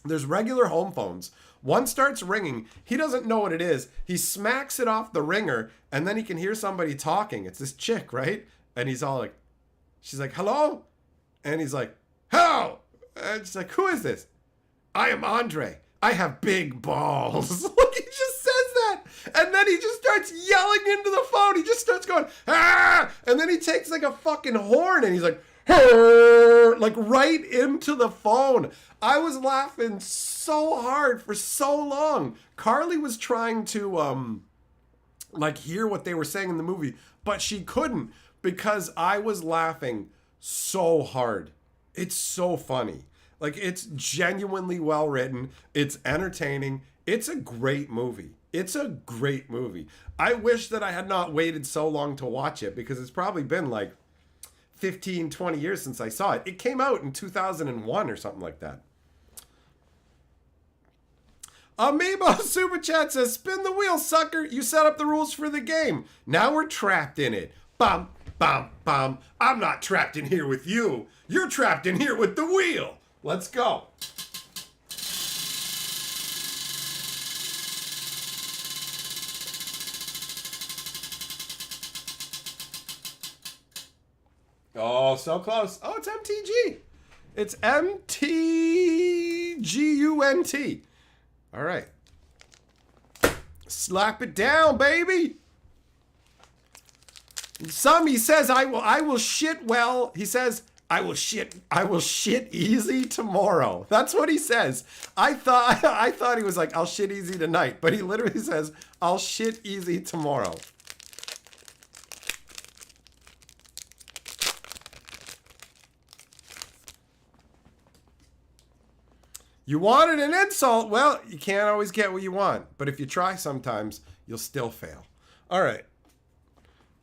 there's regular home phones. One starts ringing. He doesn't know what it is. He smacks it off the ringer, and then he can hear somebody talking. It's this chick, right? And he's all like, she's like, hello? And he's like, hello? And she's like, who is this? I am Andre. I have big balls. Like, he just says that. And then he just starts yelling into the phone. He just starts going, ah! And then he takes like a fucking horn, and he's like, like right into the phone. I was laughing so hard for so long. Carly was trying to like hear what they were saying in the movie, but she couldn't because I was laughing so hard. It's so funny. Like, it's genuinely well written. It's entertaining. It's a great movie. It's a great movie. I wish that I had not waited so long to watch it because it's probably been like 15, 20 years since I saw it. It came out in 2001 or something like that. Amiibo Super Chat says, spin the wheel, sucker. You set up the rules for the game. Now we're trapped in it. Bum, bum, bum. I'm not trapped in here with you. You're trapped in here with the wheel. Let's go. Oh, so close. Oh, it's MTG. It's MTGUNT. All right. Slap it down, baby. He says, I will shit well. He says, I will shit easy tomorrow. That's what he says. I thought he was like, I'll shit easy tonight, but he literally says, I'll shit easy tomorrow. You wanted an insult. Well, you can't always get what you want, but if you try sometimes, you'll still fail. All right.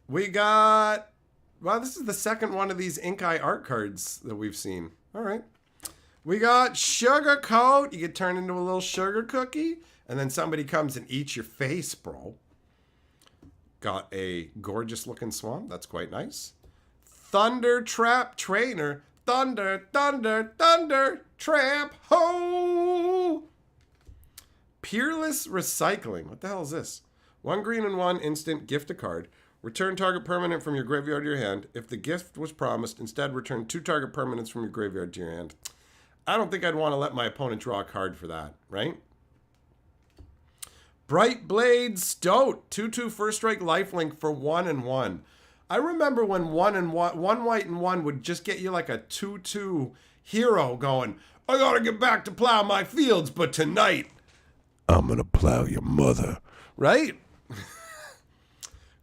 We got, well, this is the second one of these Ink Eye art cards that we've seen. All right. We got Sugar Coat. You get turned into a little sugar cookie, and then somebody comes and eats your face, bro. Got a gorgeous looking swan. That's quite nice. Thunder Trap Trainer. Thunder, thunder, thunder, tramp, ho! Peerless Recycling. What the hell is this? 1 green and 1 instant, gift a card. Return target permanent from your graveyard to your hand. If the gift was promised, instead return 2 target permanents from your graveyard to your hand. I don't think I'd want to let my opponent draw a card for that, right? Bright Blade Stoat. 2/2 first strike lifelink for 1 and 1. I remember when 1 white and 1 would just get you like a 2/2 hero going, I gotta get back to plow my fields, but tonight, I'm gonna plow your mother. Right?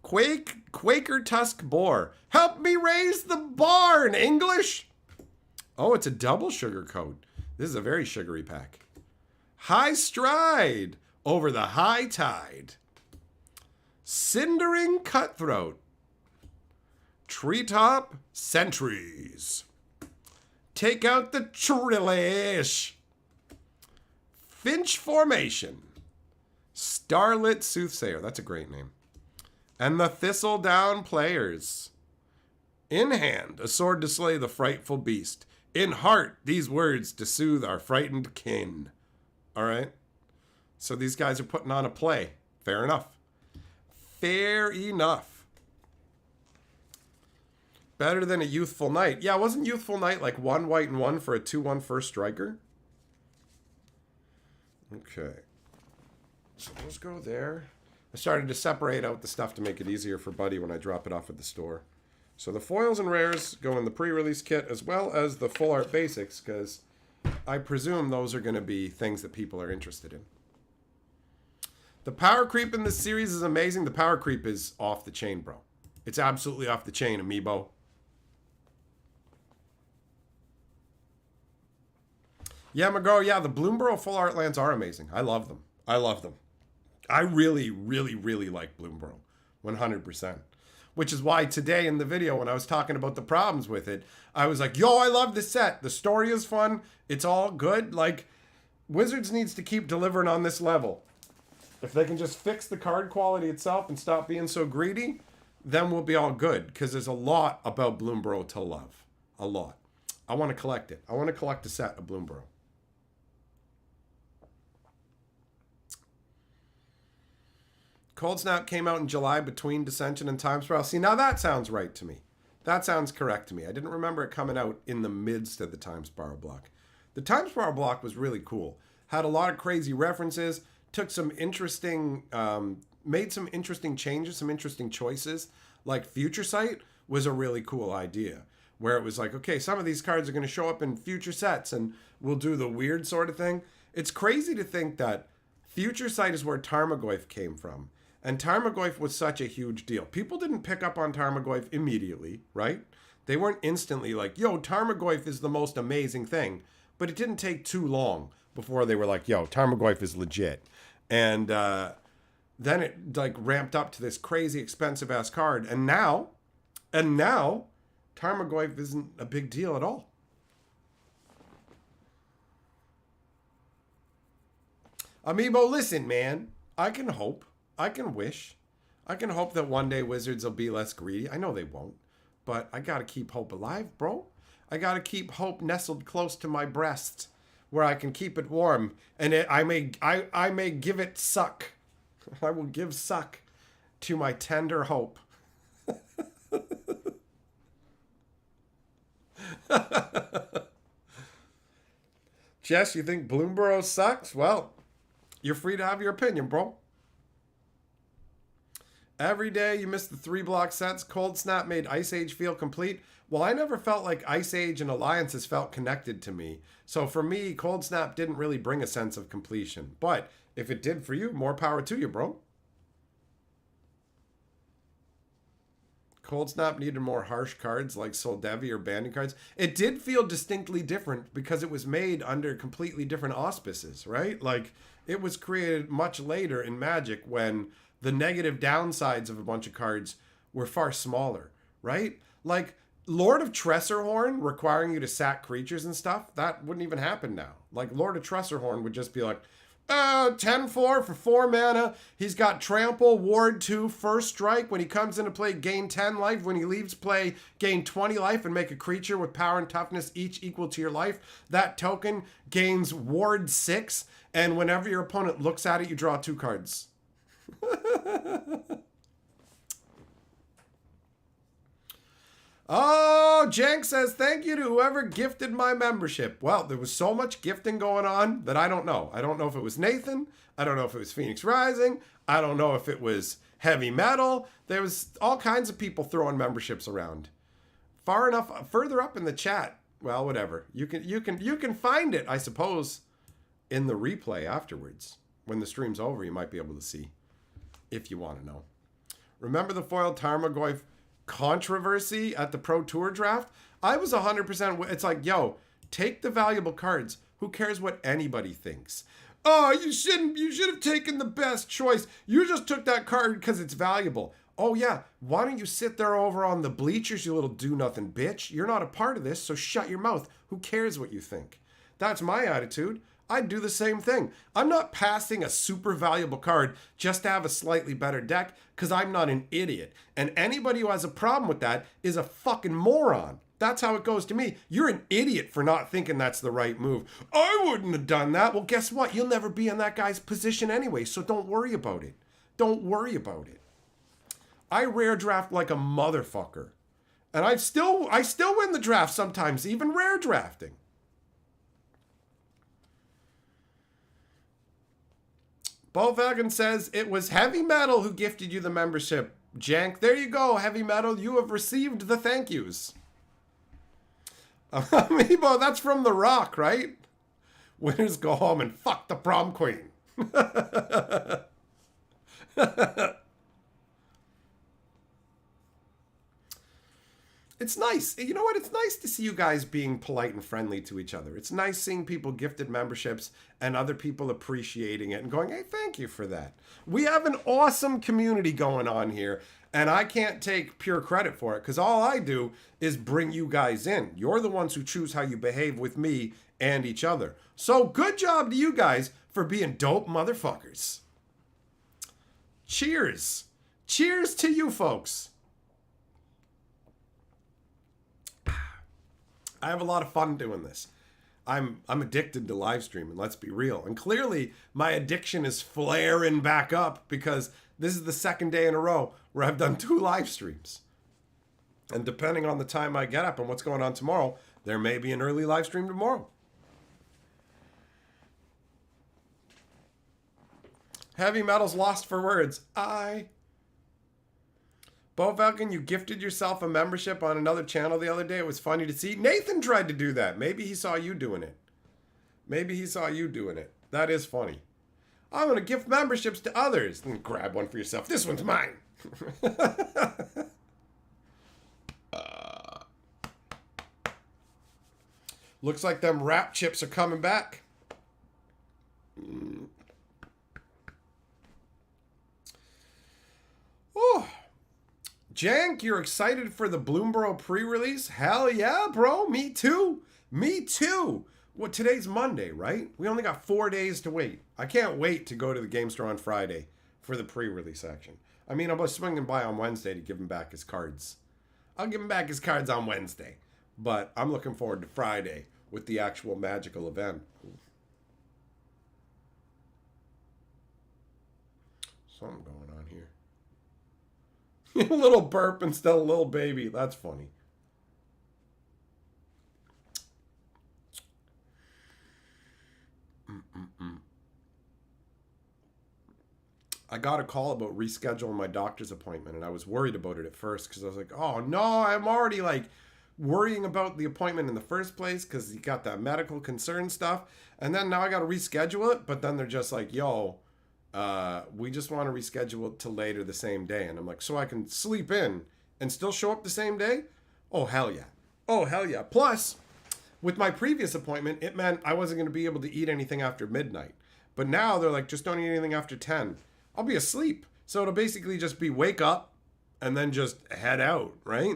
Quaker Tusk Boar. Help me raise the barn, English. Oh, it's a double sugar coat. This is a very sugary pack. High Stride. Over the high tide. Cindering Cutthroat. Treetop Sentries. Take out the Trillish. Finch Formation. Starlit Soothsayer. That's a great name. And the Thistledown Players. In hand, a sword to slay the frightful beast. In heart, these words to soothe our frightened kin. All right? So these guys are putting on a play. Fair enough. Fair enough. Better than a Youthful Knight. Yeah, wasn't Youthful Knight like 1 white and 1 for a 2/1 first striker? Okay. So let's go there. I started to separate out the stuff to make it easier for Buddy when I drop it off at the store. So the foils and rares go in the pre-release kit as well as the full art basics, because I presume those are going to be things that people are interested in. The power creep in this series is amazing. The power creep is off the chain, bro. It's absolutely off the chain, amiibo. Yeah, McGraw, yeah, the Bloomborough full art lands are amazing. I love them. I love them. I really, really, really like Bloomborough. 100%. Which is why today in the video, when I was talking about the problems with it, I was like, yo, I love this set. The story is fun. It's all good. Like, Wizards needs to keep delivering on this level. If they can just fix the card quality itself and stop being so greedy, then we'll be all good. Because there's a lot about Bloomborough to love. A lot. I want to collect it. I want to collect a set of Bloomborough. Cold Snap came out in July between Dissension and Time Spiral. See, now that sounds right to me. That sounds correct to me. I didn't remember it coming out in the midst of the Time Spiral block. The Time Spiral block was really cool. Had a lot of crazy references. Took some interesting, made some interesting changes, some interesting choices. Like Future Sight was a really cool idea. Where it was like, okay, some of these cards are going to show up in future sets and we'll do the weird sort of thing. It's crazy to think that Future Sight is where Tarmogoyf came from. And Tarmogoyf was such a huge deal. People didn't pick up on Tarmogoyf immediately, right? They weren't instantly like, yo, Tarmogoyf is the most amazing thing. But it didn't take too long before they were like, yo, Tarmogoyf is legit. And then it like ramped up to this crazy expensive ass card. And now Tarmogoyf isn't a big deal at all. Amiibo, listen, man. I can hope. I can wish. I can hope that one day Wizards will be less greedy. I know they won't. But I got to keep hope alive, bro. I got to keep hope nestled close to my breast where I can keep it warm. And I may give it suck. I will give suck to my tender hope. Jess, you think Bloomborough sucks? Well, you're free to have your opinion, bro. Every day you missed the 3-block sets. Cold Snap made Ice Age feel complete. Well, I never felt like Ice Age and Alliances felt connected to me. So for me, Cold Snap didn't really bring a sense of completion. But if it did for you, more power to you, bro. Cold Snap needed more harsh cards like Soldevi or Banding cards. It did feel distinctly different because it was made under completely different auspices, right? Like, it was created much later in Magic when the negative downsides of a bunch of cards were far smaller, right? Like, Lord of Tressorhorn requiring you to sack creatures and stuff, that wouldn't even happen now. Like, Lord of Tressorhorn would just be like, 10-4 for 4 mana. He's got Trample, Ward 2, First Strike. When he comes into play, gain 10 life. When he leaves play, gain 20 life and make a creature with power and toughness each equal to your life. That token gains Ward 6, and whenever your opponent looks at it, you draw 2 cards. Oh, Jank says, thank you to whoever gifted my membership. Well, there was so much gifting going on that I don't know. I don't know if it was Nathan. I don't know if it was Phoenix Rising. I don't know if it was Heavy Metal. There was all kinds of people throwing memberships around. Further up in the chat. Well, whatever. You can find it, I suppose, in the replay afterwards. When the stream's over, you might be able to see if you want to know. Remember the foiled Tarmogoyf controversy at the Pro Tour draft? I was 100%. It's like, yo, take the valuable cards. Who cares what anybody thinks? Oh, you should have taken the best choice. You just took that card because it's valuable. Oh yeah, why don't you sit there over on the bleachers, you little do-nothing bitch? You're not a part of this, so shut your mouth. Who cares what you think? That's my attitude. I'd do the same thing. I'm not passing a super valuable card just to have a slightly better deck because I'm not an idiot. And anybody who has a problem with that is a fucking moron. That's how it goes to me. You're an idiot for not thinking that's the right move. I wouldn't have done that. Well, guess what? You'll never be in that guy's position anyway, so don't worry about it. Don't worry about it. I rare draft like a motherfucker. And I still win the draft sometimes, even rare drafting. Bo Falcon says, it was Heavy Metal who gifted you the membership. Jank, there you go, Heavy Metal. You have received the thank yous. Amiibo, that's from The Rock, right? Winners go home and fuck the prom queen. It's nice. You know what? It's nice to see you guys being polite and friendly to each other. It's nice seeing people gifted memberships and other people appreciating it and going, hey, thank you for that. We have an awesome community going on here, and I can't take pure credit for it because all I do is bring you guys in. You're the ones who choose how you behave with me and each other. So good job to you guys for being dope motherfuckers. Cheers. Cheers to you folks. I have a lot of fun doing this. I'm addicted to live streaming, let's be real. And clearly my addiction is flaring back up because this is the second day in a row where I've done 2 live streams. And depending on the time I get up and what's going on tomorrow, there may be an early live stream tomorrow. Heavy Metal's lost for words. Bo Falcon, you gifted yourself a membership on another channel the other day. It was funny to see. Nathan tried to do that. Maybe he saw you doing it. Maybe he saw you doing it. That is funny. I'm going to gift memberships to others. Then grab one for yourself. This one's mine. Looks like them rap chips are coming back. Oh. Jank, you're excited for the Bloomborough pre-release? Hell yeah, bro. Me too. Me too. Well, today's Monday, right? We only got 4 days to wait. I can't wait to go to the game store on Friday for the pre-release action. I mean, I was swinging by on Wednesday to give him back his cards. I'll give him back his cards on Wednesday. But I'm looking forward to Friday with the actual magical event. Something going on here. A little burp instead of a little baby. That's funny. I got a call about rescheduling my doctor's appointment, and I was worried about it at first because I was like, oh no, I'm already like worrying about the appointment in the first place because you got that medical concern stuff. And then now I got to reschedule it, but then they're just like, yo, we just want to reschedule it to later the same day. And I'm like, so I can sleep in and still show up the same day? Oh, hell yeah. Oh, hell yeah. Plus, with my previous appointment, it meant I wasn't going to be able to eat anything after midnight. But now they're like, just don't eat anything after 10. I'll be asleep. So it'll basically just be wake up and then just head out, right?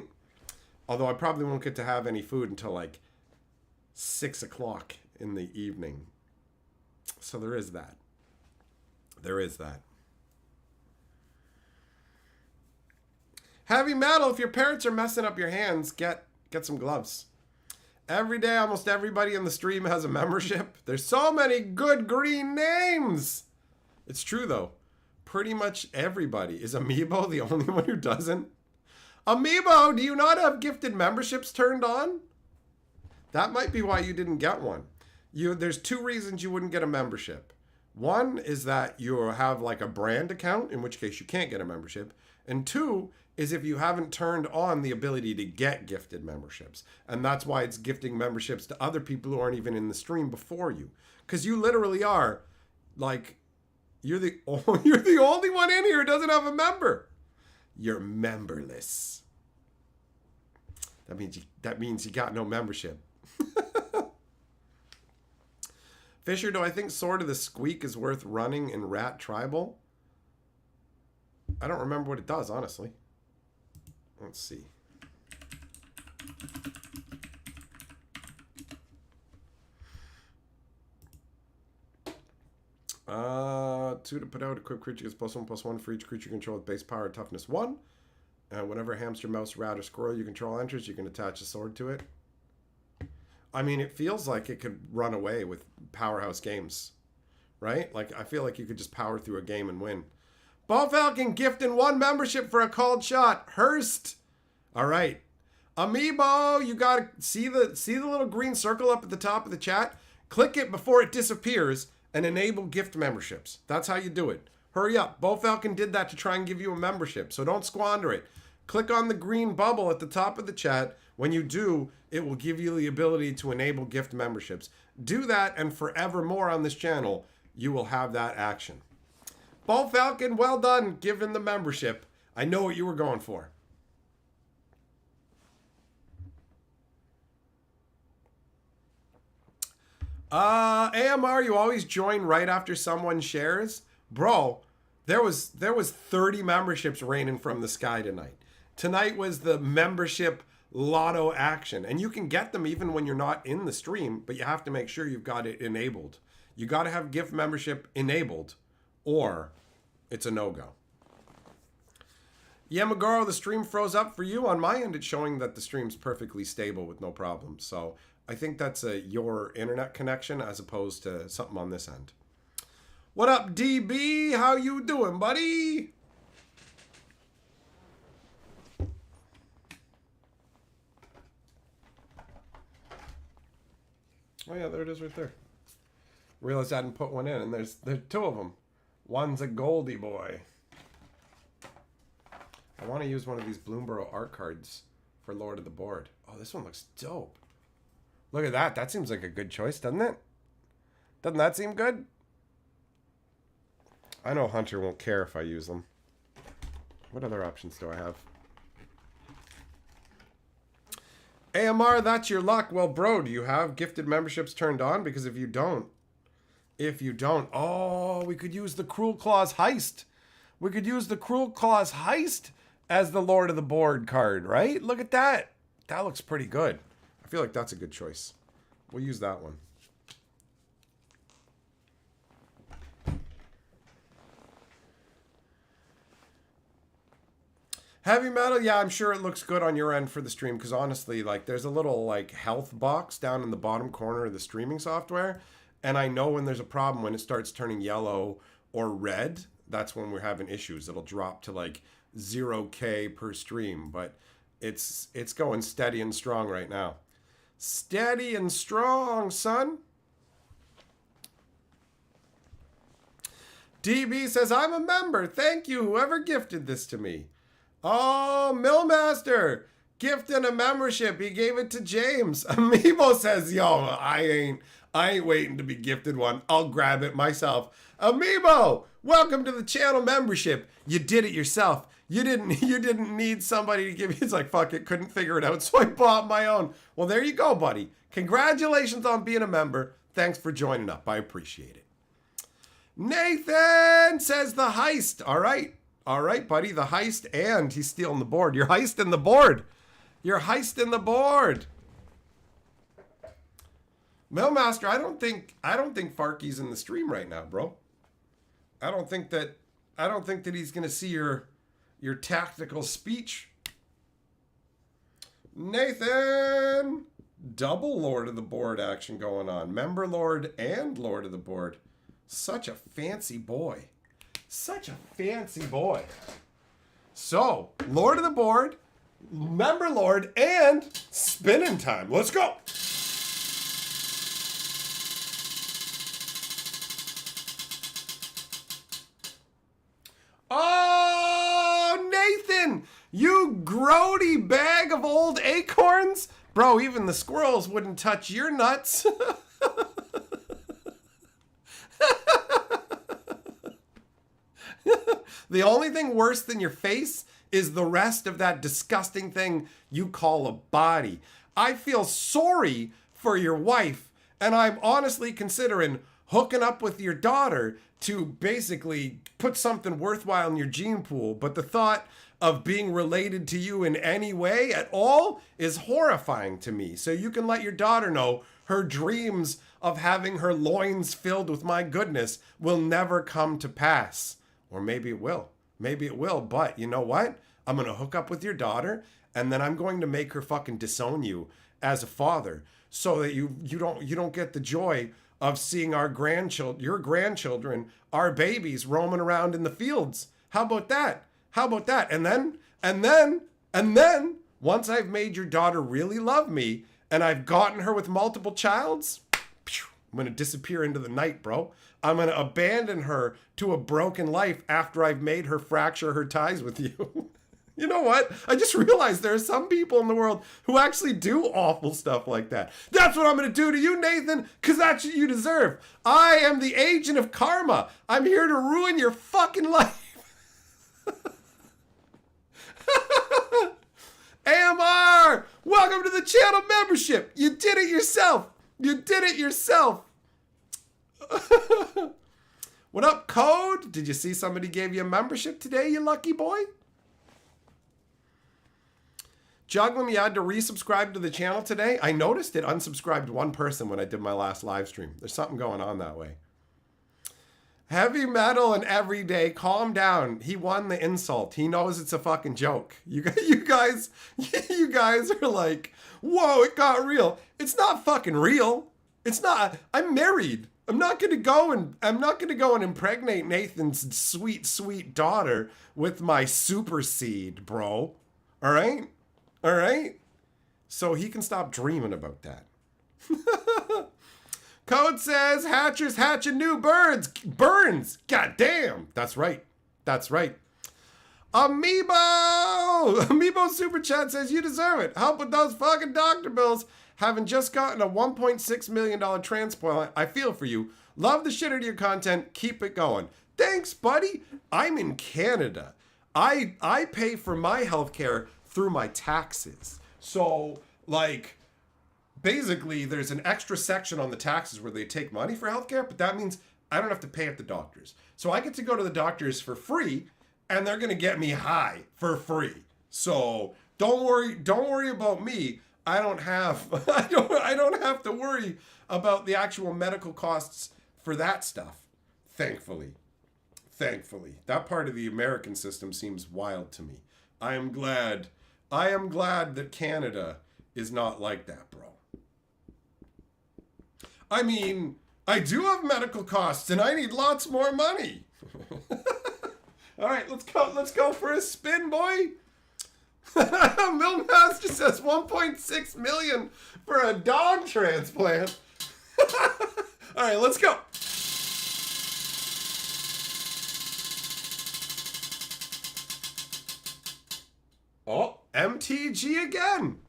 Although I probably won't get to have any food until like 6 o'clock in the evening. So there is that. There is that. Heavy Metal, if your parents are messing up your hands, get some gloves. Every day, almost everybody in the stream has a membership. There's so many good green names. It's true, though. Pretty much everybody. Is Amiibo the only one who doesn't? Amiibo, do you not have gifted memberships turned on? That might be why you didn't get one. There's 2 reasons you wouldn't get a membership. One is that you have like a brand account, in which case you can't get a membership. And 2 is if you haven't turned on the ability to get gifted memberships. And that's why it's gifting memberships to other people who aren't even in the stream before you. Because you literally are like, you're the only one in here who doesn't have a member. You're memberless. That means you got no membership. Fisher, do I think Sword of the Squeak is worth running in Rat Tribal? I don't remember what it does, honestly. Let's see. 2 to put out. Equip creature gets +1/+1 for each creature you control with base power toughness 1. And whenever hamster, mouse, rat, or squirrel you control enters, you can attach a sword to it. I mean, it feels like it could run away with Powerhouse games, right? Like, I feel like you could just power through a game and win. Ball Falcon gifting 1 membership for a called shot. Hurst. All right. Amiibo, you got to see the little green circle up at the top of the chat? Click it before it disappears and enable gift memberships. That's how you do it. Hurry up. Bo Falcon did that to try and give you a membership, so don't squander it. Click on the green bubble at the top of the chat. When you do, it will give you the ability to enable gift memberships. Do that, and forevermore on this channel, you will have that action. Bo Falcon, well done, giving the membership. I know what you were going for. AMR, you always join right after someone shares. Bro, there was 30 memberships raining from the sky tonight. Tonight was the membership lotto action. And you can get them even when you're not in the stream, but you have to make sure you've got it enabled. You got to have gift membership enabled or it's a no-go. Yamagoro, the stream froze up for you. On my end, it's showing that the stream's perfectly stable with no problems. So I think that's your internet connection as opposed to something on this end. What up, DB? How you doing, buddy? Oh yeah, there it is right there. Realized I hadn't put one in, and there's 2 of them. One's a Goldie boy. I want to use one of these Bloomborough art cards for Lord of the Board. Oh, this one looks dope. Look at that. That seems like a good choice, doesn't it? Doesn't that seem good? I know Hunter won't care if I use them. What other options do I have? AMR, that's your luck. Well, bro, do you have gifted memberships turned on? Because if you don't, oh, we could use the Cruel Claws Heist. We could use the Cruel Claws Heist as the Lord of the Board card, right? Look at that. That looks pretty good. I feel like that's a good choice. We'll use that one. Heavy metal, yeah, I'm sure it looks good on your end for the stream because honestly, like, there's a little like health box down in the bottom corner of the streaming software, and I know when there's a problem when it starts turning yellow or red, that's when we're having issues. It'll drop to like 0K per stream, but it's going steady and strong right now. Steady and strong, son. DB says, I'm a member. Thank you, whoever gifted this to me. Oh, Millmaster, gifting a membership. He gave it to James. Amiibo says, yo, I ain't waiting to be gifted one. I'll grab it myself. Amiibo, welcome to the channel membership. You did it yourself. You didn't need somebody to give you. It's like, fuck it, couldn't figure it out, so I bought my own. Well, there you go, buddy. Congratulations on being a member. Thanks for joining up. I appreciate it. Nathan says the heist. All right. All right, buddy, the heist, and he's stealing the board. You're heisting the board. You're heisting the board. Millmaster, I don't think Farky's in the stream right now, bro. I don't think that he's gonna see your tactical speech. Nathan, double Lord of the Board action going on. Member Lord and Lord of the Board. Such a fancy boy. Such a fancy boy. So, Lord of the Board, Member Lord, and spinning time. Let's go. Oh, Nathan, you grody bag of old acorns. Bro, even the squirrels wouldn't touch your nuts. The only thing worse than your face is the rest of that disgusting thing you call a body. I feel sorry for your wife, and I'm honestly considering hooking up with your daughter to basically put something worthwhile in your gene pool. But the thought of being related to you in any way at all is horrifying to me. So you can let your daughter know her dreams of having her loins filled with my goodness will never come to pass. Or maybe it will. Maybe it will. But you know what? I'm going to hook up with your daughter, and then I'm going to make her fucking disown you as a father so that you don't get the joy of seeing your grandchildren, our babies roaming around in the fields. How about that? How about that? And then, once I've made your daughter really love me and I've gotten her with multiple childs, I'm going to disappear into the night, bro. I'm going to abandon her to a broken life after I've made her fracture her ties with you. You know what? I just realized there are some people in the world who actually do awful stuff like that. That's what I'm going to do to you, Nathan, because that's what you deserve. I am the agent of karma. I'm here to ruin your fucking life. AMR, welcome to the channel membership. You did it yourself. You did it yourself. What up, Code? Did you see somebody gave you a membership today, you lucky boy? Juggling, you had to resubscribe to the channel today. I noticed it unsubscribed one person when I did my last live stream. There's something going on that way. Heavy metal and everyday, calm down. He won the insult. He knows it's a fucking joke. You guys are like, whoa, it got real. It's not fucking real. It's not. I'm married. I'm not gonna go and impregnate Nathan's sweet, sweet daughter with my super seed, bro. All right? All right? So he can stop dreaming about that. Code says, hatchers hatching new birds. Burns. God damn. That's right. That's right. Amiibo Super Chat says, you deserve it. Help with those fucking doctor bills. Having just gotten a $1.6 million transplant, I feel for you. Love the shit out of your content. Keep it going. Thanks, buddy. I'm in Canada. I pay for my healthcare through my taxes. So, like, basically, there's an extra section on the taxes where they take money for healthcare, but that means I don't have to pay at the doctors. So I get to go to the doctors for free, and they're gonna get me high for free. So don't worry about me. I don't have to worry about the actual medical costs for that stuff. Thankfully. That part of the American system seems wild to me. I am glad that Canada is not like that, bro. I mean, I do have medical costs and I need lots more money. All right, let's go for a spin, boy. Milmaster says 1.6 million for a dog transplant. All right, let's go. Oh, MTG again.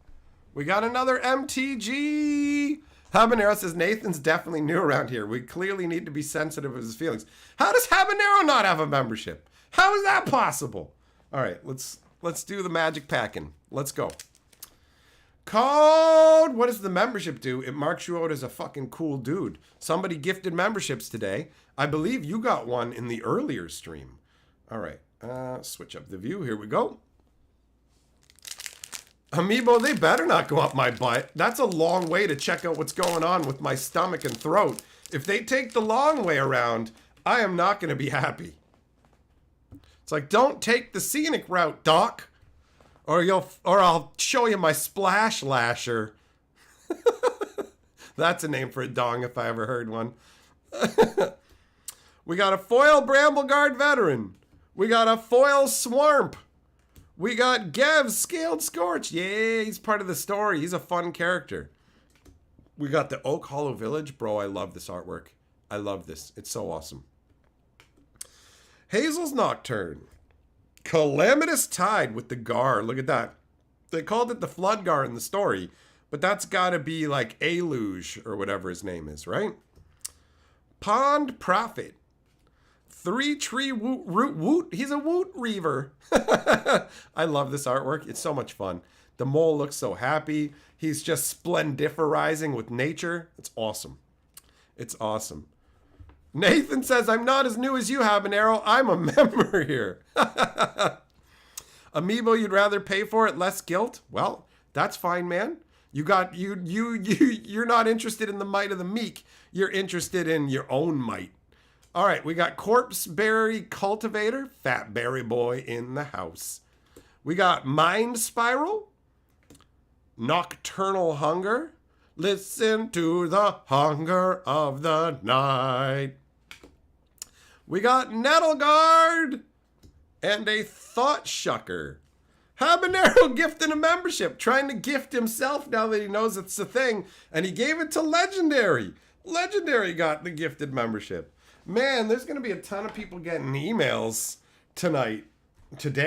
We got another MTG. Habanero says, Nathan's definitely new around here. We clearly need to be sensitive of his feelings. How does Habanero not have a membership? How is that possible? All right, let's do the magic packing. Let's go. Code. What does the membership do? It marks you out as a fucking cool dude. Somebody gifted memberships today. I believe you got one in the earlier stream. All right, switch up the view. Here we go. Amiibo, they better not go up my butt. That's a long way to check out what's going on with my stomach and throat. If they take the long way around, I am not going to be happy. It's like, don't take the scenic route, Doc, or I'll show you my splash lasher. That's a name for a dong if I ever heard one. We got a foil Brambleguard veteran. We got a foil Swamp. We got Gev's Scaled Scorch. Yeah, he's part of the story. He's a fun character. We got the Oak Hollow Village. Bro, I love this artwork. I love this. It's so awesome. Hazel's Nocturne. Calamitous Tide with the Gar. Look at that. They called it the Flood Gar in the story, but that's got to be like Aluge or whatever his name is, right? Pond Prophet. 3-tree root woot. He's a woot reaver. I love this artwork. It's so much fun. The mole looks so happy. He's just splendiferizing with nature. It's awesome. It's awesome. Nathan says, I'm not as new as you, Habanero. I'm a member here. Amiibo, you'd rather pay for it, less guilt? Well, that's fine, man. You're not interested in the might of the meek. You're interested in your own might. All right, we got Corpse Berry Cultivator, Fat Berry Boy in the house. We got Mind Spiral, Nocturnal Hunger. Listen to the hunger of the night. We got Nettle Guard and a Thought Shucker. Habanero gifting a membership, trying to gift himself now that he knows it's a thing, and he gave it to Legendary. Legendary got the gifted membership. Man, there's going to be a ton of people getting emails today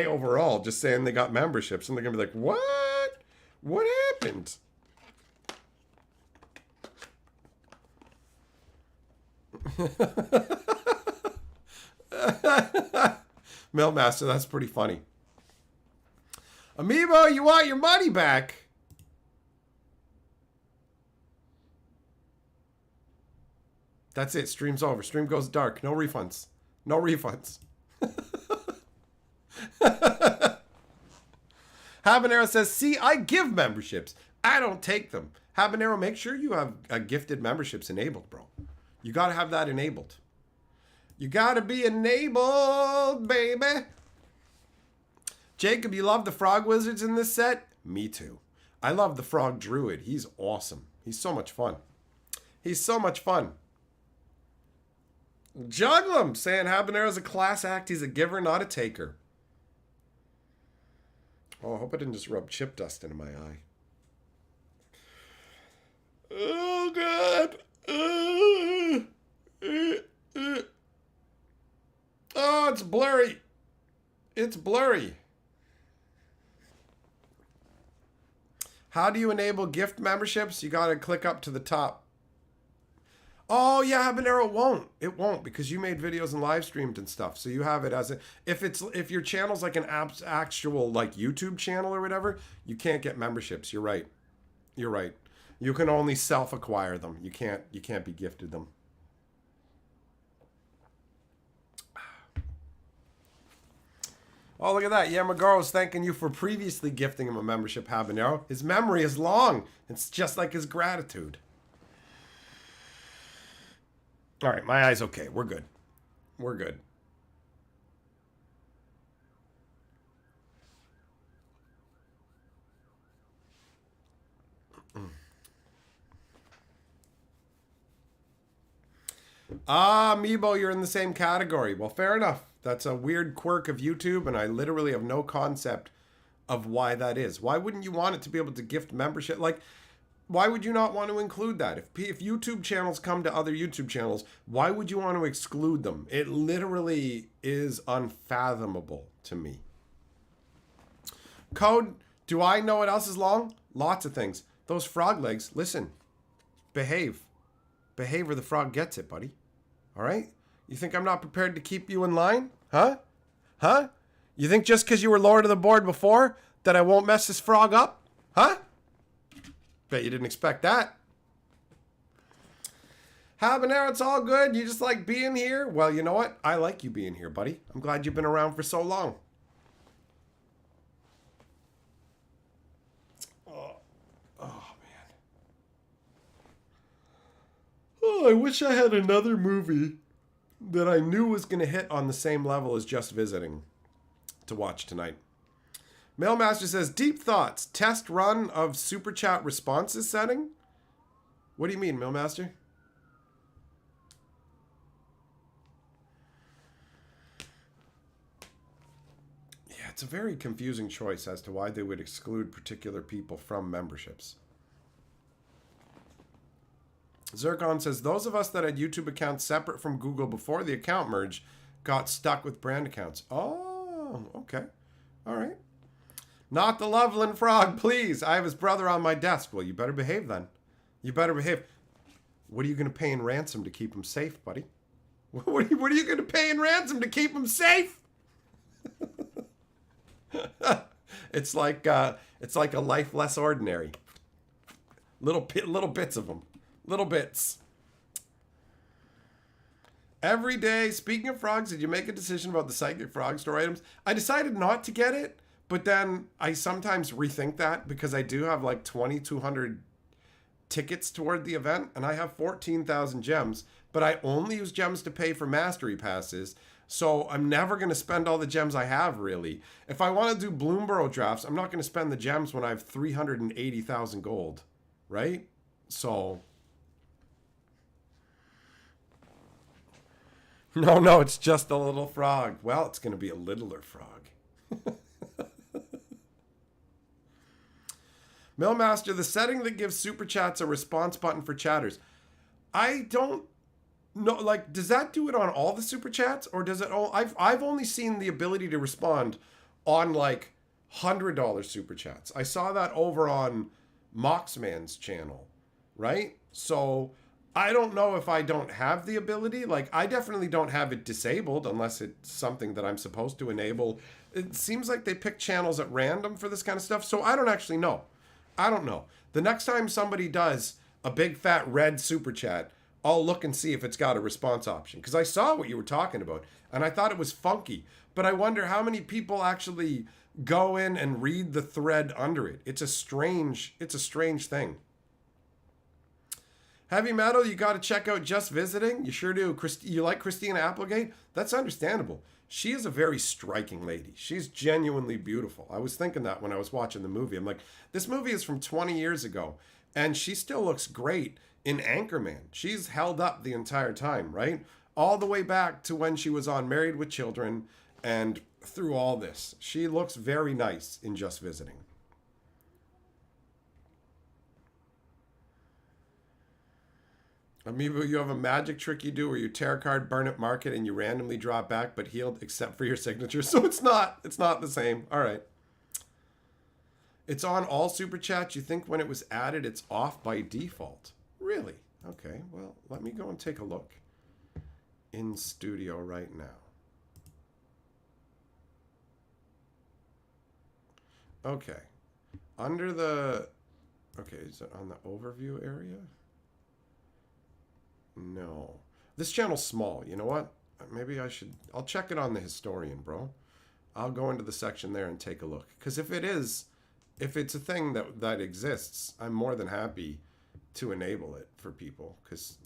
overall, just saying they got memberships, and they're going to be like, what? What happened? Mailmaster, that's pretty funny. Amiibo, you want your money back? That's it. Stream's over. Stream goes dark. No refunds. No refunds. Habanero says, see, I give memberships. I don't take them. Habanero, make sure you have gifted memberships enabled, bro. You got to have that enabled. You got to be enabled, baby. Jacob, you love the frog wizards in this set? Me too. I love the frog druid. He's awesome. He's so much fun. He's so much fun. Juglum saying Habanero's a class act. He's a giver, not a taker. Oh, I hope I didn't just rub chip dust into my eye. Oh, God. Oh, it's blurry. It's blurry. How do you enable gift memberships? You got to click up to the top. Oh, yeah, Habanero won't. It won't because you made videos and live streamed and stuff. So you have it as a... If your channel's like an actual like YouTube channel or whatever, you can't get memberships. You're right. You're right. You can only self-acquire them. You can't be gifted them. Oh, look at that. Yamagoro's thanking you for previously gifting him a membership, Habanero. His memory is long. It's just like his gratitude. All right, my eye's okay. We're good. We're good. Ah, Meebo, you're in the same category. Well, fair enough. That's a weird quirk of YouTube, and I literally have no concept of why that is. Why wouldn't you want it to be able to gift membership? Like, why would you not want to include that? If YouTube channels come to other YouTube channels, why would you want to exclude them? It literally is unfathomable to me. Code, do I know what else is long? Lots of things. Those frog legs, listen, behave. Behave or the frog gets it, buddy. All right? You think I'm not prepared to keep you in line? Huh? Huh? You think just because you were lower to the board before that I won't mess this frog up? Huh? Bet you didn't expect that. Habanero, it's all good. You just like being here? Well, you know what? I like you being here, buddy. I'm glad you've been around for so long. Oh, man. Oh, I wish I had another movie that I knew was going to hit on the same level as Just Visiting to watch tonight. Mailmaster says, deep thoughts. Test run of Super Chat responses setting? What do you mean, Mailmaster? Yeah, it's a very confusing choice as to why they would exclude particular people from memberships. Zircon says, those of us that had YouTube accounts separate from Google before the account merge got stuck with brand accounts. Oh, okay. All right. Not the Loveland Frog, please. I have his brother on my desk. Well, you better behave then. You better behave. What are you going to pay in ransom to keep him safe, buddy? What are you going to pay in ransom to keep him safe? It's like a life less ordinary. Little bits of them. Little bits. Every day, speaking of frogs, did you make a decision about the psychic frog store items? I decided not to get it, But then I sometimes rethink that because I do have like 2,200 tickets toward the event and I have 14,000 gems, but I only use gems to pay for mastery passes. So I'm never going to spend all the gems I have, really. If I want to do Bloomborough drafts, I'm not going to spend the gems when I have 380,000 gold, right? So... No, it's just a little frog. Well, it's going to be a littler frog. Millmaster, the setting that gives super chats a response button for chatters. I don't know, like, does that do it on all the super chats, or does it all? I've only seen the ability to respond on like $100 super chats. I saw that over on Moxman's channel, right? So I don't know if I don't have the ability. Like, I definitely don't have it disabled unless it's something that I'm supposed to enable. It seems like they pick channels at random for this kind of stuff, so I don't actually know. I don't know. The next time somebody does a big fat red super chat, I'll look and see if it's got a response option. Because I saw what you were talking about, and I thought it was funky. But I wonder how many people actually go in and read the thread under it. It's a strange thing. Heavy Metal, you got to check out Just Visiting. You sure do. You like Christina Applegate? That's understandable. She is a very striking lady. She's genuinely beautiful. I was thinking that when I was watching the movie. I'm like, this movie is from 20 years ago, and she still looks great in Anchorman. She's held up the entire time, right? All the way back to when she was on Married with Children and through all this. She looks very nice in Just Visiting. Amiibo, you have a magic trick you do where you tear a card, burn it, mark it, and you randomly draw it back, but healed except for your signature. So it's not the same. All right. It's on all super chats. You think when it was added, it's off by default. Really? Okay. Well, let me go and take a look in studio right now. Okay. Under the... Okay, is it on the overview area? No. This channel's small. You know what? Maybe I should... I'll check it on the historian, bro. I'll go into the section there and take a look. Because if it's a thing that exists, I'm more than happy to enable it for people. Because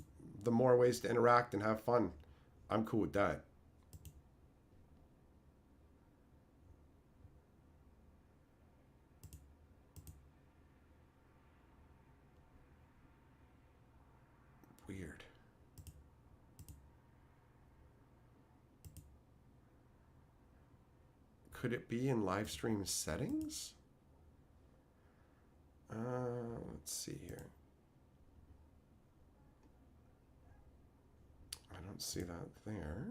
the more ways to interact and have fun, I'm cool with that. Weird. Could it be in live stream settings? Let's see here. I don't see that there.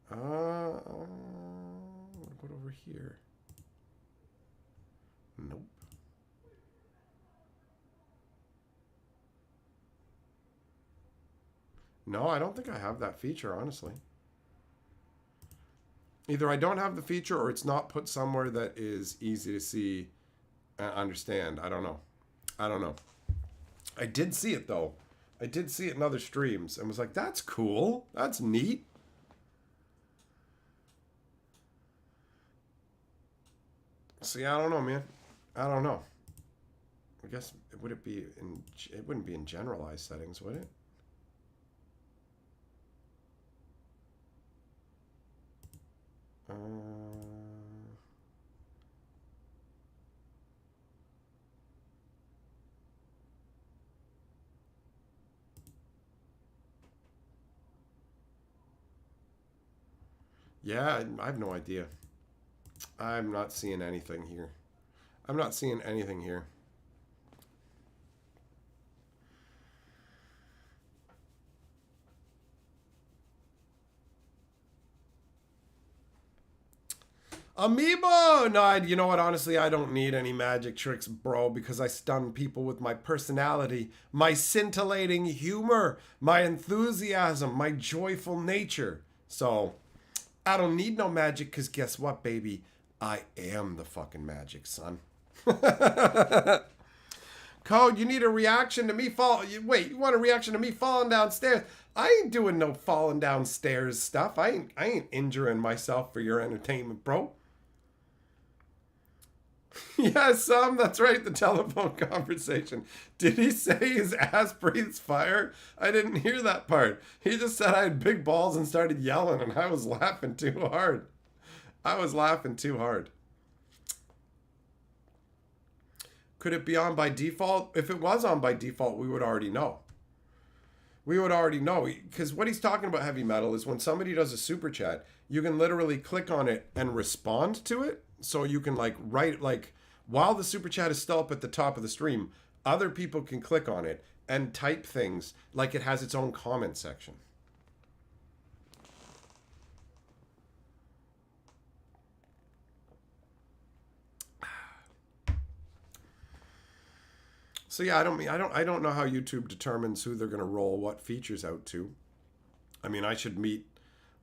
What about over here? Nope. No, I don't think I have that feature, honestly. Either I don't have the feature or it's not put somewhere that is easy to see and understand. I don't know. I did see it, though. I did see it in other streams and was like, that's cool. That's neat. See, I don't know, man. I don't know. I guess it wouldn't be in generalized settings, would it? Yeah, I have no idea. I'm not seeing anything here. Amiibo! No, you know what? Honestly, I don't need any magic tricks, bro, because I stun people with my personality, my scintillating humor, my enthusiasm, my joyful nature. So, I don't need no magic, because guess what, baby? I am the fucking magic, son. Code, you need a reaction to me Wait, you want a reaction to me falling downstairs? I ain't doing no falling downstairs stuff. I ain't injuring myself for your entertainment, bro. Yeah, some, that's right, the telephone conversation. Did he say his ass breathes fire? I didn't hear that part. He just said I had big balls and started yelling, and I was laughing too hard. I was laughing too hard. Could it be on by default? If it was on by default, we would already know. We would already know. Because what he's talking about, heavy metal, is when somebody does a super chat, you can literally click on it and respond to it. So you can like write, like, while the super chat is still up at the top of the stream, other people can click on it and type things like it has its own comment section. So yeah, I don't know how YouTube determines who they're going to roll what features out to. I mean, I should meet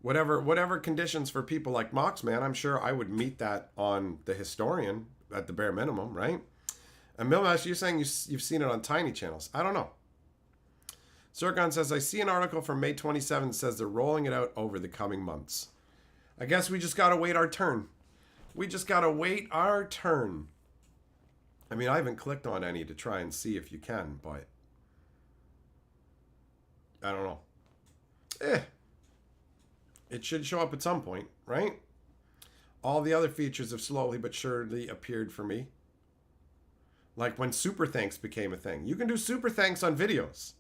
whatever conditions for people like Moxman. I'm sure I would meet that on the Historian at the bare minimum, right? And Milmash, you're saying you've seen it on tiny channels. I don't know. Zircon says, I see an article from May 27th says they're rolling it out over the coming months. I guess we just got to wait our turn. We just got to wait our turn. I mean, I haven't clicked on any to try and see if you can, but I don't know. It should show up at some point, right? All the other features have slowly but surely appeared for me. Like when Super Thanks became a thing. You can do Super Thanks on videos.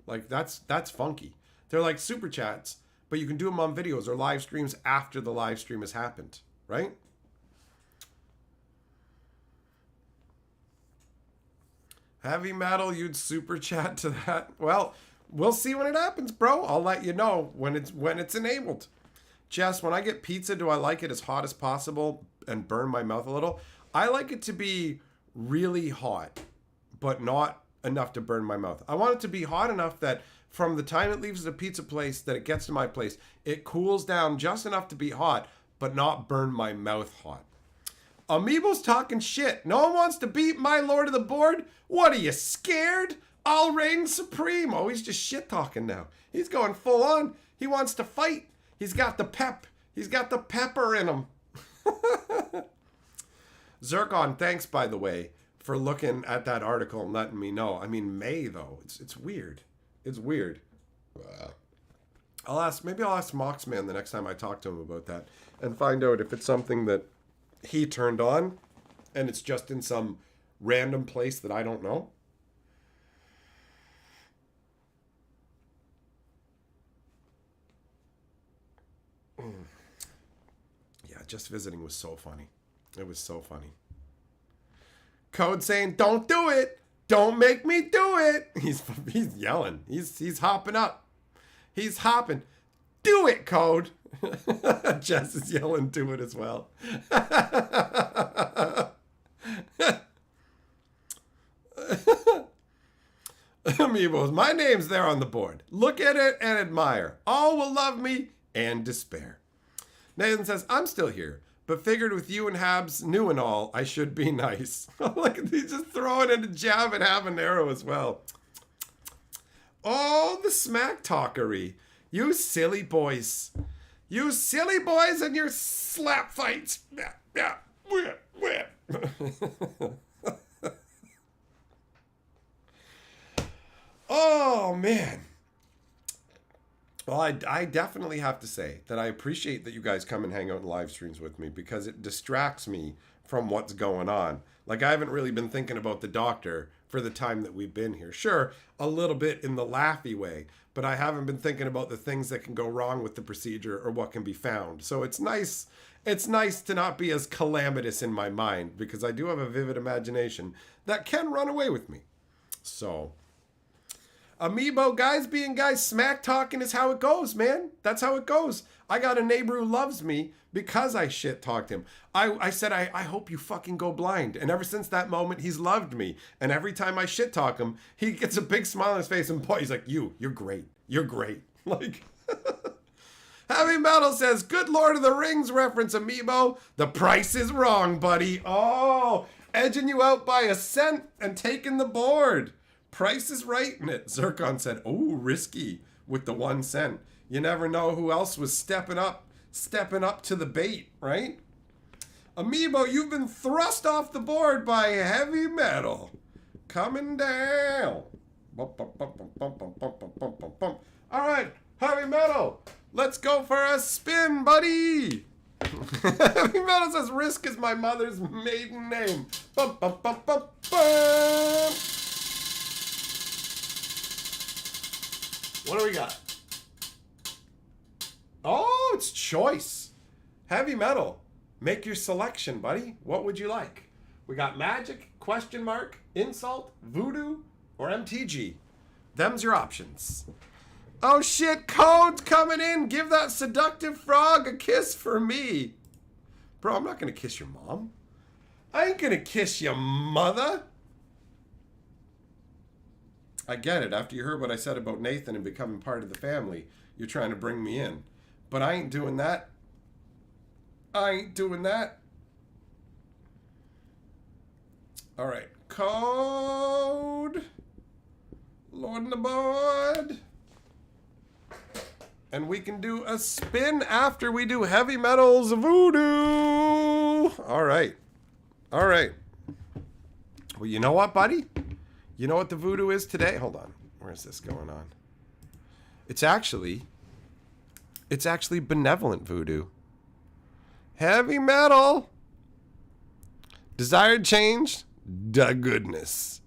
Like that's funky. They're like Super Chats, but you can do them on videos or live streams after the live stream has happened, right? Heavy metal, you'd super chat to that. Well, we'll see when it happens, bro. I'll let you know when it's enabled. Jess, when I get pizza, do I like it as hot as possible and burn my mouth a little? I like it to be really hot, but not enough to burn my mouth. I want it to be hot enough that from the time it leaves the pizza place that it gets to my place, it cools down just enough to be hot, but not burn my mouth hot. Amiibo's talking shit. No one wants to beat my Lord of the Board? What are you, scared? I'll reign supreme. Oh, he's just shit talking now. He's going full on. He wants to fight. He's got the pep. He's got the pepper in him. Zircon, thanks, by the way, for looking at that article and letting me know. I mean, May, though. It's weird. It's weird. Maybe I'll ask Moxman the next time I talk to him about that and find out if it's something that he turned on and it's just in some random place that I don't know. Yeah, just visiting was so funny. It was so funny. Code saying, don't do it. Don't make me do it. He's yelling. He's hopping up. He's hopping. Do it, Code. Jess is yelling, do it as well. Amiibos, my name's there on the board. Look at it and admire. All will love me and despair. Nathan says, I'm still here, but figured with you and Habs new and all, I should be nice. Look at these, just throwing in a jab at Habanero as well. Oh, the smack talkery. You silly boys. You silly boys and your slap fights. Oh, man. Well, I definitely have to say that I appreciate that you guys come and hang out in live streams with me because it distracts me from what's going on. Like, I haven't really been thinking about the doctor for the time that we've been here. Sure, a little bit in the laughy way, but I haven't been thinking about the things that can go wrong with the procedure or what can be found. So it's nice to not be as calamitous in my mind because I do have a vivid imagination that can run away with me. So, Amiibo, guys being guys, smack talking is how it goes, man. That's how it goes. I got a neighbor who loves me because I shit talked him. I said, I hope you fucking go blind. And ever since that moment, he's loved me. And every time I shit talk him, he gets a big smile on his face and he's like, you're great. You're great. Like, Heavy Metal says, good Lord of the Rings reference, Amiibo. The price is wrong, buddy. Oh, edging you out by a cent and taking the board. Price is right in it. Zircon said, oh, risky with the 1 cent. You never know who else was stepping up to the bait, right? Amiibo, you've been thrust off the board by heavy metal. Coming down. Bum, bum, bum, bum, bum, bum, bum, bum, bum, bum, bum. All right, heavy metal. Let's go for a spin, buddy. Heavy metal says Risk is my mother's maiden name. Bum, bum, bum, bum, bum. What do we got? Oh, it's choice. Heavy metal. Make your selection, buddy. What would you like? We got Magic, Question Mark, Insult, Voodoo, or MTG. Them's your options. Oh shit, code's coming in. Give that seductive frog a kiss for me. Bro, I'm not gonna kiss your mom. I ain't gonna kiss your mother. I get it. After you heard what I said about Nathan and becoming part of the family, you're trying to bring me in. But I ain't doing that. I ain't doing that. All right. Code. Lord on the board. And we can do a spin after we do Heavy Metal's Voodoo. All right. All right. Well, you know what, buddy? You know what the voodoo is today? Hold on. Where is this going on? It's actually benevolent voodoo. Heavy metal. Desired change. Da goodness.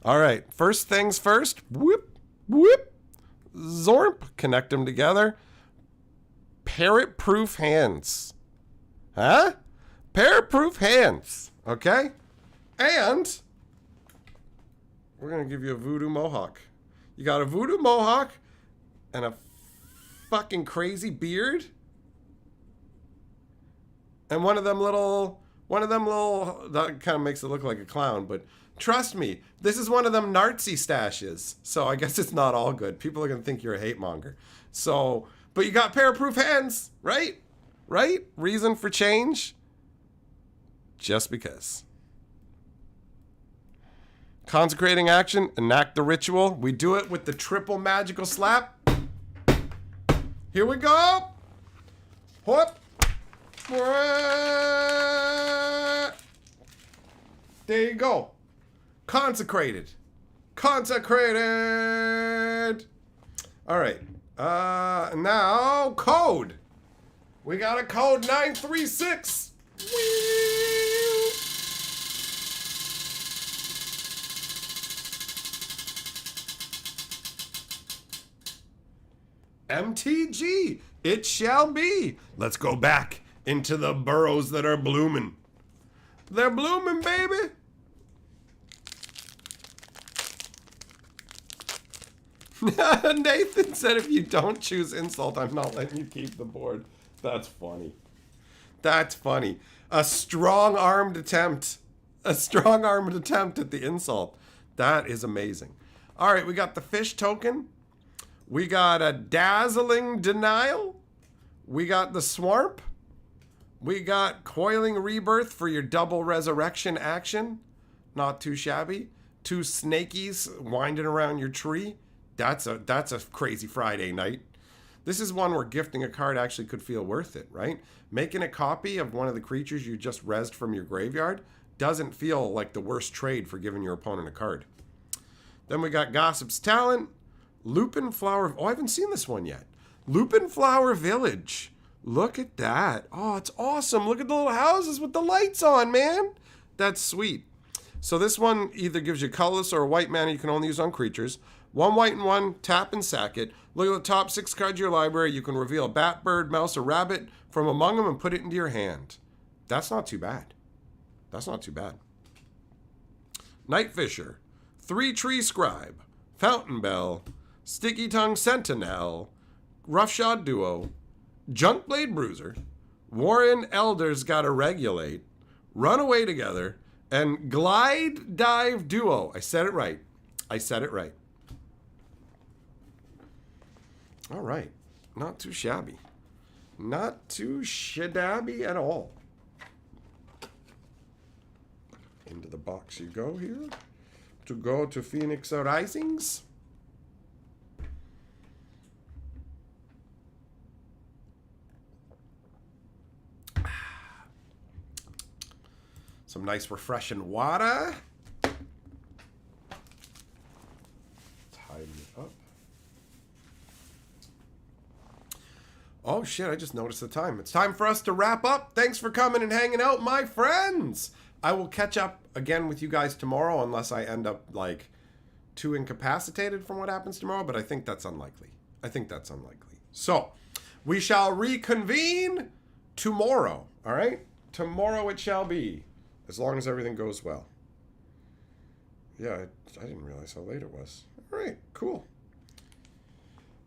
All right. First things first. Whoop. Whoop. Zorp. Connect them together. Parrot-proof hands. Huh? Parrot-proof hands. Okay? And we're going to give you a voodoo mohawk. You got a voodoo mohawk and a fucking crazy beard. And one of them little, that kind of makes it look like a clown, but trust me, this is one of them Nazi stashes. So I guess it's not all good. People are going to think you're a hate monger. So, but you got parrot-proof hands, right? Right? Reason for change? Just because. Consecrating action, enact the ritual. We do it with the triple magical slap. Here we go. Whoop. There you go. Consecrated. Consecrated. All right. Now, code. We got a code 936. MTG, it shall be. Let's go back into the burrows that are blooming. They're blooming, baby. Nathan said if you don't choose insult, I'm not letting you keep the board. That's funny. That's funny. A strong-armed attempt. A strong-armed attempt at the insult. That is amazing. All right, we got the fish token. We got a dazzling denial. We got the swamp. We got coiling rebirth for your double resurrection action. Not too shabby. 2 snakies winding around your tree. That's a crazy Friday night. This is one where gifting a card actually could feel worth it, right? Making a copy of one of the creatures you just rezzed from your graveyard doesn't feel like the worst trade for giving your opponent a card. Then we got Gossip's Talent. Lupin Flower. Oh, I haven't seen this one yet. Lupin Flower Village. Look at that. Oh, it's awesome. Look at the little houses with the lights on, man. That's sweet. So this one either gives you colorless or a white mana you can only use on creatures. 1 white and 1, tap and sack it. Look at the top 6 cards of your library. You can reveal a bat, bird, mouse, or rabbit from among them and put it into your hand. That's not too bad. That's not too bad. Night Fisher. 3 Tree Scribe. Fountain Bell. Sticky Tongue Sentinel, Roughshod Duo, Junkblade Bruiser, Warren Elders Gotta Regulate, Runaway Together, and Glide Dive Duo. I said it right. I said it right. All right. Not too shabby. Not too shabby at all. Into the box you go here. To go to Phoenix Risings. Some nice refreshing water. Tidy it up. Oh shit, I just noticed the time. It's time for us to wrap up. Thanks for coming and hanging out, my friends. I will catch up again with you guys tomorrow unless I end up like too incapacitated from what happens tomorrow, but I think that's unlikely. So, we shall reconvene tomorrow, all right? Tomorrow it shall be, as long as everything goes well. Yeah, I didn't realize how late it was. All right, cool.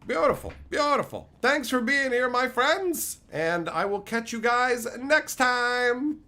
Beautiful, beautiful. Thanks for being here, my friends, and I will catch you guys next time.